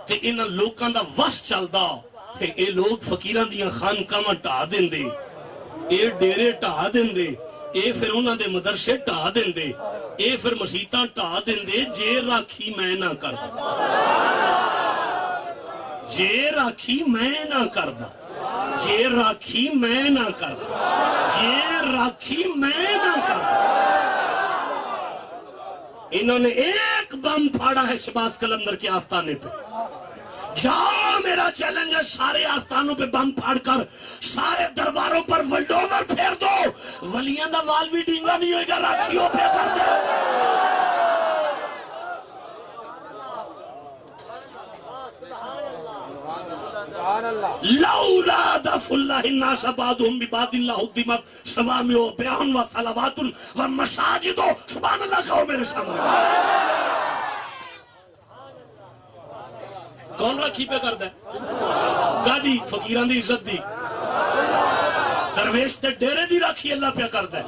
تے انہاں لوکاں دا وس چلدا, اے لوگ فقیراں دیاں خانقاہاں ٹھا دیندے, اے ڈیرے ٹھا دیندے, اے پھر انہاں دے مدرسے ٹھا دیندے, اے پھر مسیتاں ٹھا دیندے, جے راکھی میں نہ کردا, جے راکھی میں نہ کردا, جے راکھی میں نہ کردا, جے راکھی میں نہ کردا. انہوں نے ایک بم پھاڑا ہے شہباز قلندر کے آستانے پہ. جاؤ, میرا چیلنج ہے, سارے آستانوں پہ بم پھاڑ کر سارے درباروں پر ولڈوزر پھیر دو, ولیاں دا وال بھی ڈینگا نہیں ہوئے گا, راکھیوں پہ کر دو. لولا دفع اللہ الناس بعضهم ببعض لہدمت صوامع وبیع وصلوات ومساجد. سبحان اللہ کہو میرے سامنے. کون راکھی پہ کردا ہے؟ گادی فقیراں دی عزت دی, درویش تے ڈیرے دی راکھی اللہ پہ کردا ہے.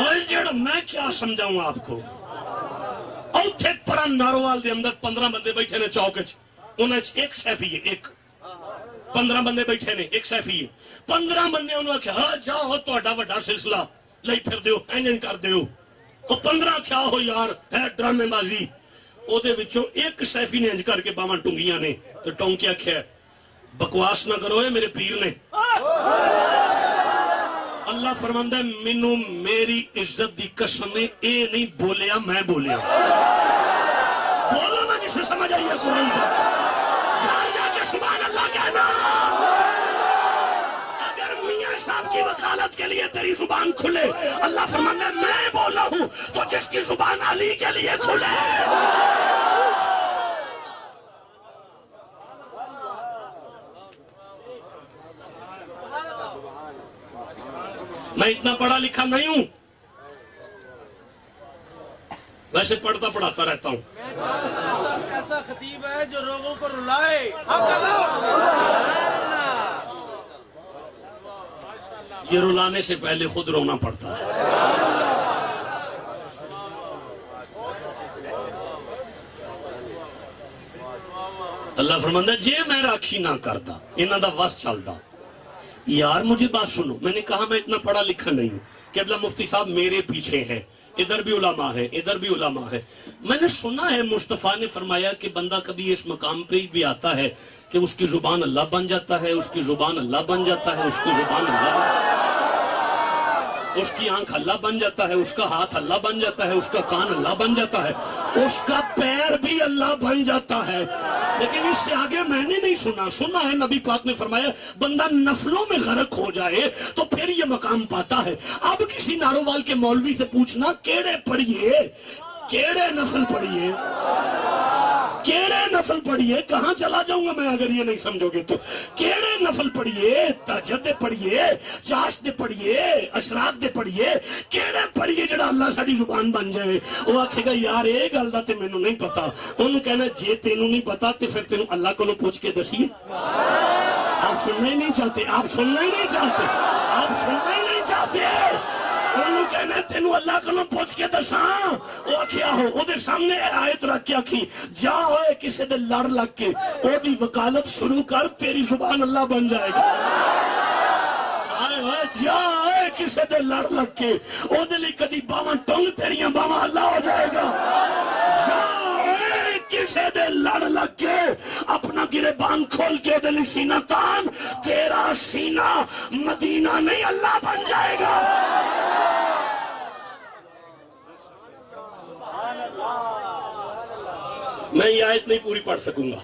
اور جڑا میں کیا سمجھاؤں آپ کو, اوتھے پران ناروال دے اندر 15 بندے بیٹھے نے چوک وچ, انہاں وچ ایک سیفی ہے, ایک 15 بندے بیٹھے نے, ایک سیفی ہے. 15 بندے انہوں نے کہا جاؤ تہاڈا وڈا سلسلہ لئی پھر دیو, اینجن کر دیو. او 15 کیا ہو یار ہے ڈرامے بازی. او دے وچوں ایک سیفی نے انج کر کے باواں ٹنگیاں نے تے ٹونگ کے آکھیا بکواس نہ کرو, اے میرے پیر نے. اللہ فرماندا ہے مینوں میری عزت دی قسم ہے, اے نہیں بولیا میں بولیا. بولو نا جسے سمجھ آئی ہے قرآن کا, گھر جا کے سبحان اللہ کہنا. اگر میاں صاحب کی وکالت کے لیے تیری زبان کھلے, اللہ فرماتا ہے میں بولا ہوں, تو جس کی زبان علی کے لیے کھلے. میں اتنا پڑھا لکھا نہیں ہوں, ویسے پڑھتا پڑھاتا رہتا ہوں. ایسا خطیب ہے جو لوگوں کو رلائے. یہ رلانے سے پہلے خود رونا پڑتا ہے. اللہ فرماندا ہے جے میں راکھی نہ کردا, انہاں دا وس چلدا. یار مجھے بات سنو, میں نے کہا میں اتنا پڑھا لکھا نہیں ہوں. قبلہ مفتی صاحب میرے پیچھے ہیں, ادھر بھی علماء ہے, ادھر بھی علماء ہے. میں نے سنا ہے مصطفیٰ نے فرمایا کہ بندہ کبھی اس مقام پہ بھی آتا ہے کہ اس کی زبان اللہ بن جاتا ہے, اس کی زبان اللہ بن جاتا ہے, اس کی زبان اللہ, اس کی آنکھ اللہ بن جاتا ہے, اس کا ہاتھ اللہ بن جاتا ہے, اس کا کان اللہ بن جاتا ہے, اس کا پیر بھی اللہ بن جاتا ہے. لیکن اس سے آگے میں نے نہیں سنا. سنا ہے نبی پاک نے فرمایا بندہ نفلوں میں غرق ہو جائے تو پھر یہ مقام پاتا ہے. اب کسی نارووال کے مولوی سے پوچھنا کیڑے پڑھیے, کیڑے نفل پڑھیے, کیڑے نفل پڑھیے, کہاں چلا جاؤں گا میں اگر یہ نہیں سمجھو گے تو. کیڑے نفل پڑھیے, تہجد دے پڑھیے, چاش دے پڑھیے, اشراق دے پڑھیے, کیڑے پڑھیے جڑا اللہ ساڈی زبان بن جائے. وہ آکھے گا یار اے گل دا تے مینوں نہیں پتا. انہوں کہنا جے تینوں نہیں پتا تے پھر تینوں اللہ کولوں پوچھ کے دسیے. آپ سننا ہی نہیں چاہتے, آپ سننا ہی نہیں چاہتے, آپ سننا ہی نہیں چاہتے. انہوں کہنا تینوں اللہ کو پوچھ کے دساں. وہ کیا ہو او دے سامنے آیت رکھ کے آکھی جا ہوئے کسی دے لڑ لگ کے او دی وکالت شروع کر, تیری زبان اللہ بن جائے گا. جا ہوئے کسی دے لڑ لگ کے او دے لی کدی باواں ٹنگ, تیریاں باواں اللہ ہو جائے گا. جا ہوئے کسی دے لڑ لگ کے اپنا گریبان کھول کے دے لی سینہ تان, تیرا سینہ مدینہ نہیں اللہ بن جائے گا. میں یہ آیت نہیں پوری پڑھ سکوں گا،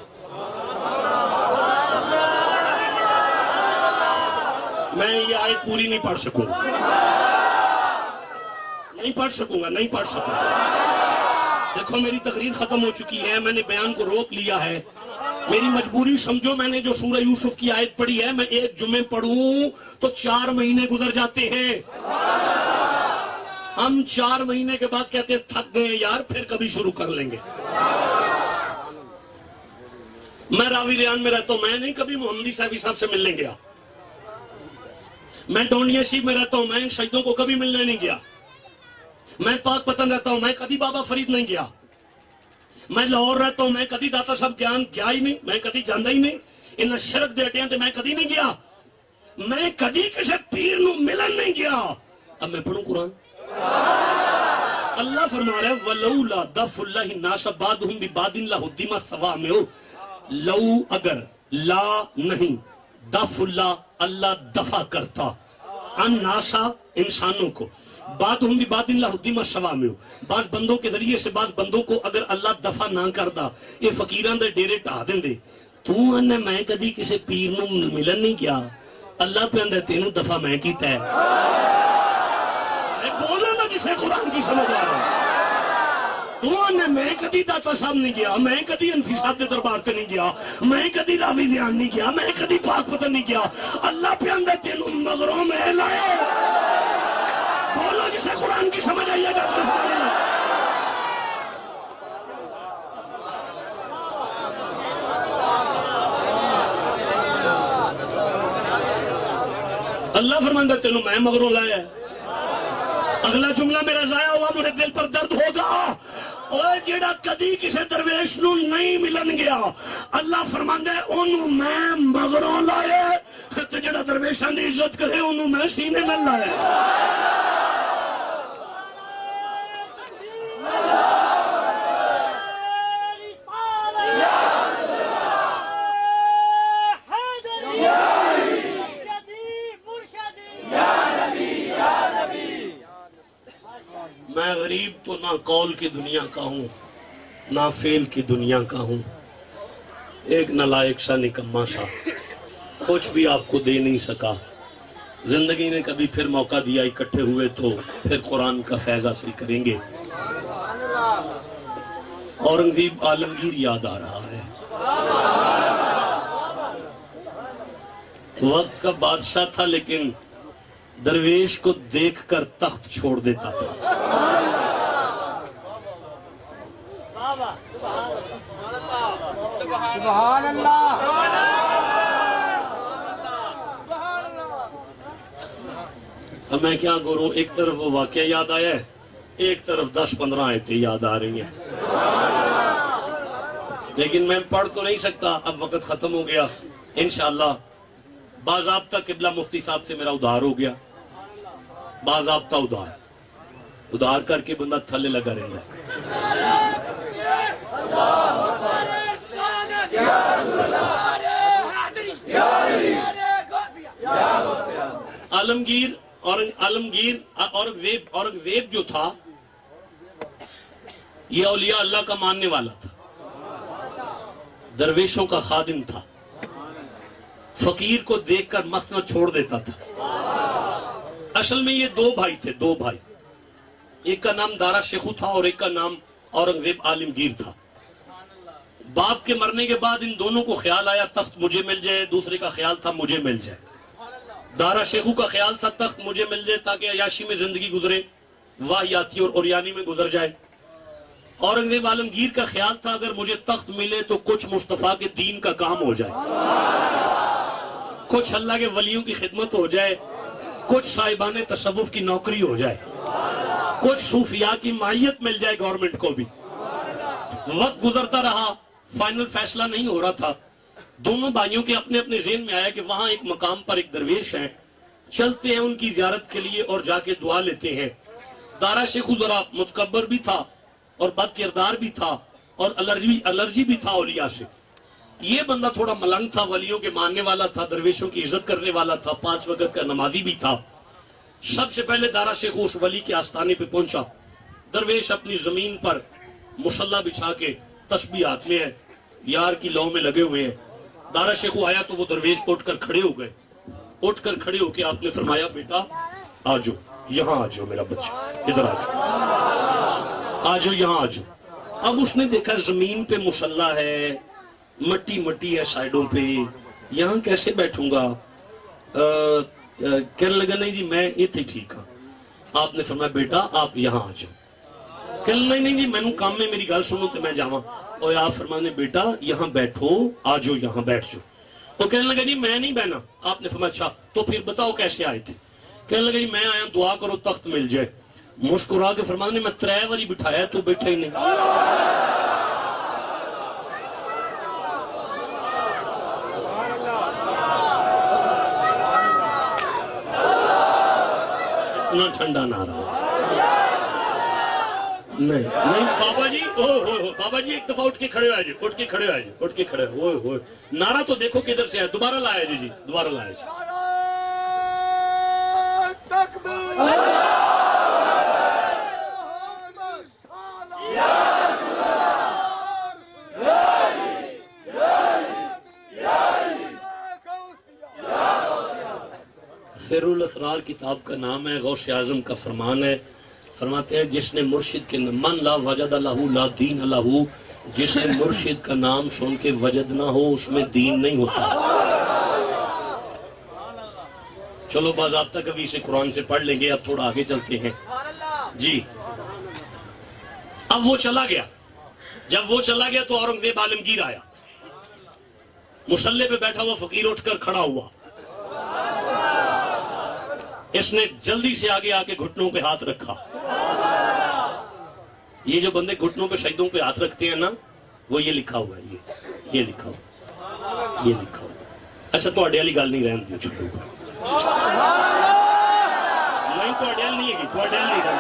میں یہ آیت پوری نہیں پڑھ سکوں گا، نہیں پڑھ سکوں گا، نہیں پڑھ سکوں گا۔ دیکھو میری تقریر ختم ہو چکی ہے، میں نے بیان کو روک لیا ہے، میری مجبوری سمجھو، میں نے جو سورہ یوسف کی آیت پڑھی ہے، میں ایک جمعے پڑھوں تو 4 مہینے گزر جاتے ہیں۔ ہم 4 مہینے کے بعد کہتے ہیں تھک گئے یار، پھر کبھی شروع کر لیں گے۔ میں راوی ریان میں رہتا ہوں، میں نہیں کبھی محمدی صاحبی صاحب سے ملنے گیا۔ میں ڈونڈیا شیب میں رہتا ہوں، میں ان شہیدوں کو کبھی ملنے نہیں گیا۔ میں پاک پتن رہتا ہوں، میں کبھی بابا فرید نہیں گیا۔ میں لاہور رہتا ہوں، میں کبھی داتا صاحب گیا ہی نہیں، میں کبھی جانا ہی نہیں۔ ان شرک دے ہٹیاں تے میں کبھی نہیں گیا، میں کبھی کسی پیر نو ملن نہیں گیا۔ اب میں پڑھوں قرآن، اللہ فرما رہا ہے وَلَوْلَا دَفْعُ اللَّهِ النَّاسَ بَعْضَهُم بِبَعْضٍ لَهُدِّمَتْ صَوَامِعُ، لو اگر لا نہیں دفع اللہ دفع کرتا الناسا انسانوں کو، بعضهم ببعض لَهُدِّمَتْ صَوَامِعُ، بعض بندوں کے ذریعے سے بعض بندوں کو اگر اللہ دفع نہ کردا، یہ فقیراں دے ڈیرے ٹھا دیندے۔ تو انہیں میں کدی کسی پیر نو ملن نہیں گیا، اللہ پہ اندر تینوں دفع میں کیتا ہے۔ بولا نا جسے قرآن کی سمجھ آ رہا ہے۔ تو انہیں میں کدی داتا صاحب نہیں گیا، میں کدی انفی صاحب دے دربار تے نہیں گیا، میں کدی راوی بیان نہیں گیا، میں کدی پاک پتن نہیں گیا، اللہ پہ اندر تینوں مغروں میں لائے۔ بولو جسے قرآن کی سمجھ آئیے گا اللہ فرماندہ تینوں میں مغروں لایا ہے۔ اگلا جملہ میرا ضائع ہوا، مجھے دل پر درد ہوگا۔ اوہ جیڑا کدی کسی درویش نو نہیں ملن گیا، اللہ فرماندہ ہے انہوں میں مغروں لائے، تو جیڑا درویشان دی عزت کرے انہوں میں سینے میں لائے۔ میں غریب تو نہ قول کی دنیا کا ہوں نہ فعل کی دنیا کا ہوں، ایک نالائق سا نکما سا، کچھ بھی آپ کو دے نہیں سکا۔ زندگی نے کبھی پھر موقع دیا، اکٹھے ہوئے تو پھر قرآن کا فیض حاصل کریں گے۔ اورنگزیب عالمگیر یاد آ رہا ہے، وقت کا بادشاہ تھا لیکن درویش کو دیکھ کر تخت چھوڑ دیتا تھا۔ سبحان اللہ۔ اب میں کیا کروں، ایک طرف وہ واقعہ یاد آیا ہے، ایک طرف 10-15 آیتیں یاد آ رہی ہیں، لیکن میں پڑھ تو نہیں سکتا، اب وقت ختم ہو گیا۔ انشاءاللہ باضابطہ قبلہ مفتی صاحب سے میرا ادھار ہو گیا، باضابطہ ادھار کر کے بندہ تھلے لگا رہتا ہے۔ اورنگزیب جو تھا یہ اولیاء اللہ کا ماننے والا تھا، درویشوں کا خادم تھا، فقیر کو دیکھ کر مسند چھوڑ دیتا تھا۔ اصل میں یہ 2 بھائی تھے، 2 بھائی، ایک کا نام دارا شیخو تھا اور ایک کا نام اورنگزیب عالمگیر تھا۔ باپ کے مرنے کے بعد ان دونوں کو خیال آیا تخت مجھے مل جائے، دوسرے کا خیال تھا مجھے مل جائے۔ دارا شیخو کا خیال تھا تخت مجھے مل جائے تاکہ عیاشی میں زندگی گزرے، واہیاتی اور اوریانی میں گزر جائے۔ اورنگزیب عالمگیر کا خیال تھا اگر مجھے تخت ملے تو کچھ مصطفیٰ کے دین کا کام ہو جائے، کچھ اللہ کے ولیوں کی خدمت ہو جائے، کچھ صاحبان تصوف کی نوکری ہو جائے، کچھ صوفیاء کی معیت مل جائے گورنمنٹ کو بھی۔ وقت گزرتا رہا، فائنل فیصلہ نہیں ہو رہا تھا۔ دونوں بھائیوں کے اپنے اپنے ذہن میں آیا کہ وہاں ایک مقام پر ایک درویش ہے، چلتے ہیں ان کی زیارت کے لیے اور جا کے دعا لیتے ہیں۔ دارا شیخو ذرا متکبر بھی تھا اور بد کردار بھی تھا اور الرجی بھی تھا اولیاء سے۔ یہ بندہ تھوڑا ملنگ تھا، ولیوں کے ماننے والا تھا، درویشوں کی عزت کرنے والا تھا، 5 وقت کا نمازی بھی تھا۔ سب سے پہلے دارا شیخو اس ولی کے آستانے پہ پہنچا۔ درویش اپنی زمین پر مصلی بچھا کے تسبیح ہاتھ میں ہے، یار کی لو میں لگے ہوئے ہیں. دارا شیخو آیا تو وہ درویش اٹھ کر کھڑے ہو گئے. اٹھ کر کھڑے ہو کے آپ نے فرمایا بیٹا آ جاؤ، یہاں آ جاؤ میرا بچہ، ادھر آ جاؤ، آ جاؤ یہاں آ جاؤ. اب اس نے دیکھا زمین پہ مصلی ہے، مٹی مٹی ہے سائڈوں پہ، یہاں کیسے بیٹھوں گا؟ کہنے لگا نہیں جی میں اتنے ٹھیک ہوں. آپ نے فرمایا بیٹا آپ یہاں آ جاؤ. کہنے نہیں جی میں کام میں میری گل سنو تو میں جاواں. اور آپ فرمانے بیٹا یہاں بیٹھو، آ جاؤ یہاں بیٹھ جاؤ. وہ کہنے لگا جی میں نہیں بہنا. آپ نے فرمایا اچھا تو پھر بتاؤ کیسے آئے تھے؟ کہنے لگا جی میں آیا دعا کرو تخت مل جائے. مسکرا کے فرمانے میں 3 باری بٹھایا تو بیٹھا ہی نہیں. اتنا ٹھنڈا نہ رہا. نہیں بابا جی بابا جی ایک دفعہ اٹھ کے کھڑے ہو جی، اٹھ کے کھڑے ہو جی، اٹھ کے کھڑے ہوئے. نعرہ تو دیکھو کدھر سے ہے. دوبارہ لایا جی، دوبارہ لایا جی. سر الاسرار کتاب کا نام ہے، غوث اعظم کا فرمان ہے. فرماتے ہیں جس نے مرشد کے من لا وجد لہ لا دین لہ، جس نے مرشد کا نام سن کے وجد نہ ہو اس میں دین نہیں ہوتا. چلو باضابطہ کبھی اسے قرآن سے پڑھ لیں گے. اب تھوڑا آگے چلتے ہیں جی. اب وہ چلا گیا. جب وہ چلا گیا تو اورنگزیب عالمگیر آیا. مصلی پہ بیٹھا ہوا فقیر اٹھ کر کھڑا ہوا. اس نے جلدی سے آگے آ کے گھٹنوں پہ ہاتھ رکھا. یہ جو بندے گھٹنوں پہ شہیدوں پہ ہاتھ رکھتے ہیں نا، وہ یہ لکھا ہوا ہے، یہ لکھا ہوا، یہ لکھا ہوا. اچھا تو اڈیالی گل نہیں رہن دیو، چھوڑو نہیں تو اڈیال نہیں ہے، تو اڈیال نہیں رہن.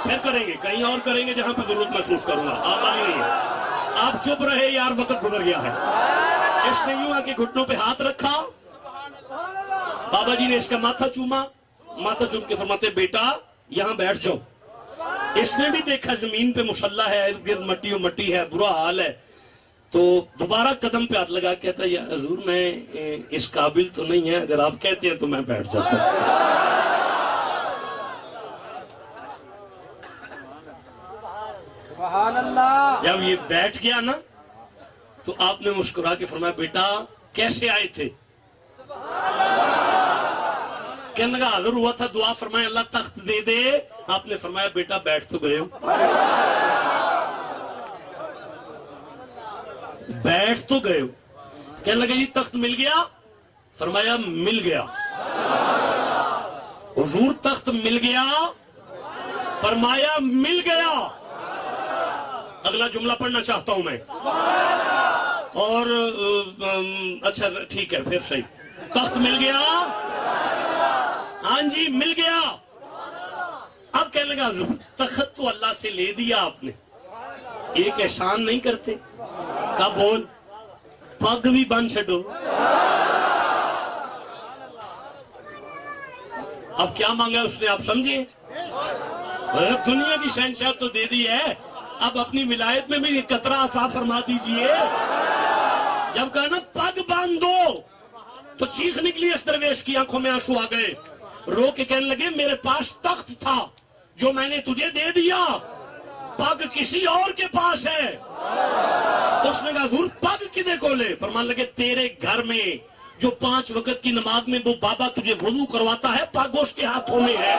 پھر کریں گے کہیں اور کریں گے جہاں پہ ضرورت محسوس کروں گا. آپ آئیں نہیں ہے، آپ چپ رہے یار، وقت گزر گیا ہے. اس نے یوں آ کے گھٹنوں پہ ہاتھ رکھا. بابا جی نے اس کا ماتھا چوما. ماتھا چوم کے فرماتے بیٹا یہاں بیٹھ جاؤ. اس نے بھی دیکھا زمین پہ مصلی ہے، ارد گرد مٹی و مٹی ہے، برا حال ہے. تو دوبارہ قدم پہ ہاتھ لگا کہتا یا حضور میں اس قابل تو نہیں ہے، اگر آپ کہتے ہیں تو میں بیٹھ جاتا ہوں. سبحان اللہ. جب یہ بیٹھ گیا نا تو آپ نے مسکرا کے فرمایا بیٹا کیسے آئے تھے؟ کہنے لگا حاضر ہوا تھا دعا فرمائے اللہ تخت دے دے. آپ نے فرمایا بیٹا بیٹھ تو گئے ہو، بیٹھ تو گئے ہو. کہنے لگا جی تخت مل گیا؟ فرمایا مل گیا. حضور تخت مل گیا؟ فرمایا مل گیا. اگلا جملہ پڑھنا چاہتا ہوں میں. اور اچھا ٹھیک ہے پھر صحیح. تخت مل گیا؟ ہاں جی مل گیا. اب کہنے لگا تخت تو اللہ سے لے دیا آپ نے، ایک احسان نہیں کرتے؟ کب بول پگ بھی بن چھڈو. اب کیا مانگا اس نے آپ سمجھے؟ دنیا کی شہنشاہ تو دے دی ہے، اب اپنی ولایت میں بھی قطرہ عطا فرما دیجئے. جب کہا نا پگ باندھ دو تو چیخ نکلی اس درویش کی آنکھوں میں آنسو آ گئے. رو کے کہنے لگے میرے پاس تخت تھا جو میں نے تجھے دے دیا، پگ کسی اور کے پاس ہے. اس نے کہا حضور پگ کدے کو لے؟ فرمان لگے تیرے گھر میں جو 5 وقت کی نماز میں وہ بابا تجھے وضو کرواتا ہے، پگ اس کے ہاتھوں میں ہے.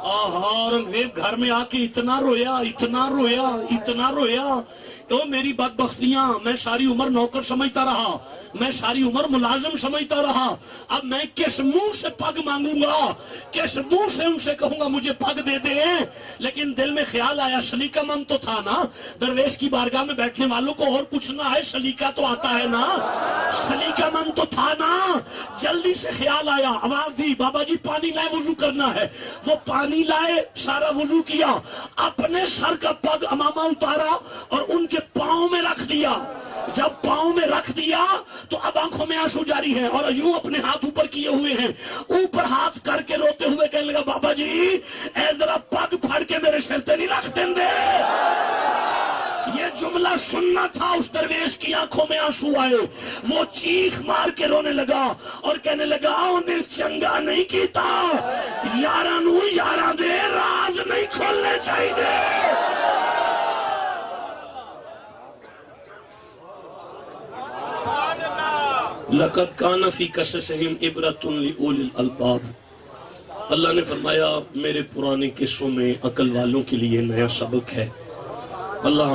اورنگزیب گھر میں آ کے اتنا رویا، اتنا رویا، اتنا رویا. تو میری بدبختیاں، میں ساری عمر نوکر سمجھتا رہا، میں ساری عمر ملازم سمجھتا رہا. اب میں کس منہ سے پگ مانگوں گا، کس منہ سے ان سے کہوں گا مجھے پگ دے دیں؟ لیکن دل میں خیال آیا سلیقہ من تو تھا نا، درویش کی بارگاہ میں بیٹھنے والوں کو اور کچھ نہ ہے، سلیقہ تو آتا ہے نا، سلیقہ من تو تھا نا. جلدی سے خیال آیا، آواز دی بابا جی پانی لائے وضو کرنا ہے. وہ پانی لائے، سارا وضو کیا، اپنے سر کا پگ امامہ اتارا اور ان کے پاؤں میں رکھ دیا. جب پاؤں میں رکھ دیا تو اب آنکھوں میں آنسو جاری ہیں اور یوں اپنے ہاتھ اوپر کیے ہوئے ہیں. اوپر ہاتھ کر کے روتے ہوئے کہنے لگا بابا جی اے ذرا پگ پھڑ کے میرے سر تے نہیں رکھ دیں دے. جملہ سننا تھا اس درویش کی آنکھوں میں آنسو آئے، وہ چیخ مار کے رونے لگا اور کہنے لگا انہیں چنگا نہیں کیتا، یاراں نو یاراں دے راز نہیں کھولنے چاہیے۔ لَقَدْ كَانَ فِي قَصَصِهِمْ عِبْرَةٌ لِأُولِي الْأَلْبَابِ، اللہ نے فرمایا میرے پرانے قصوں میں عقل والوں کے لیے نیا سبق ہے۔ اللہ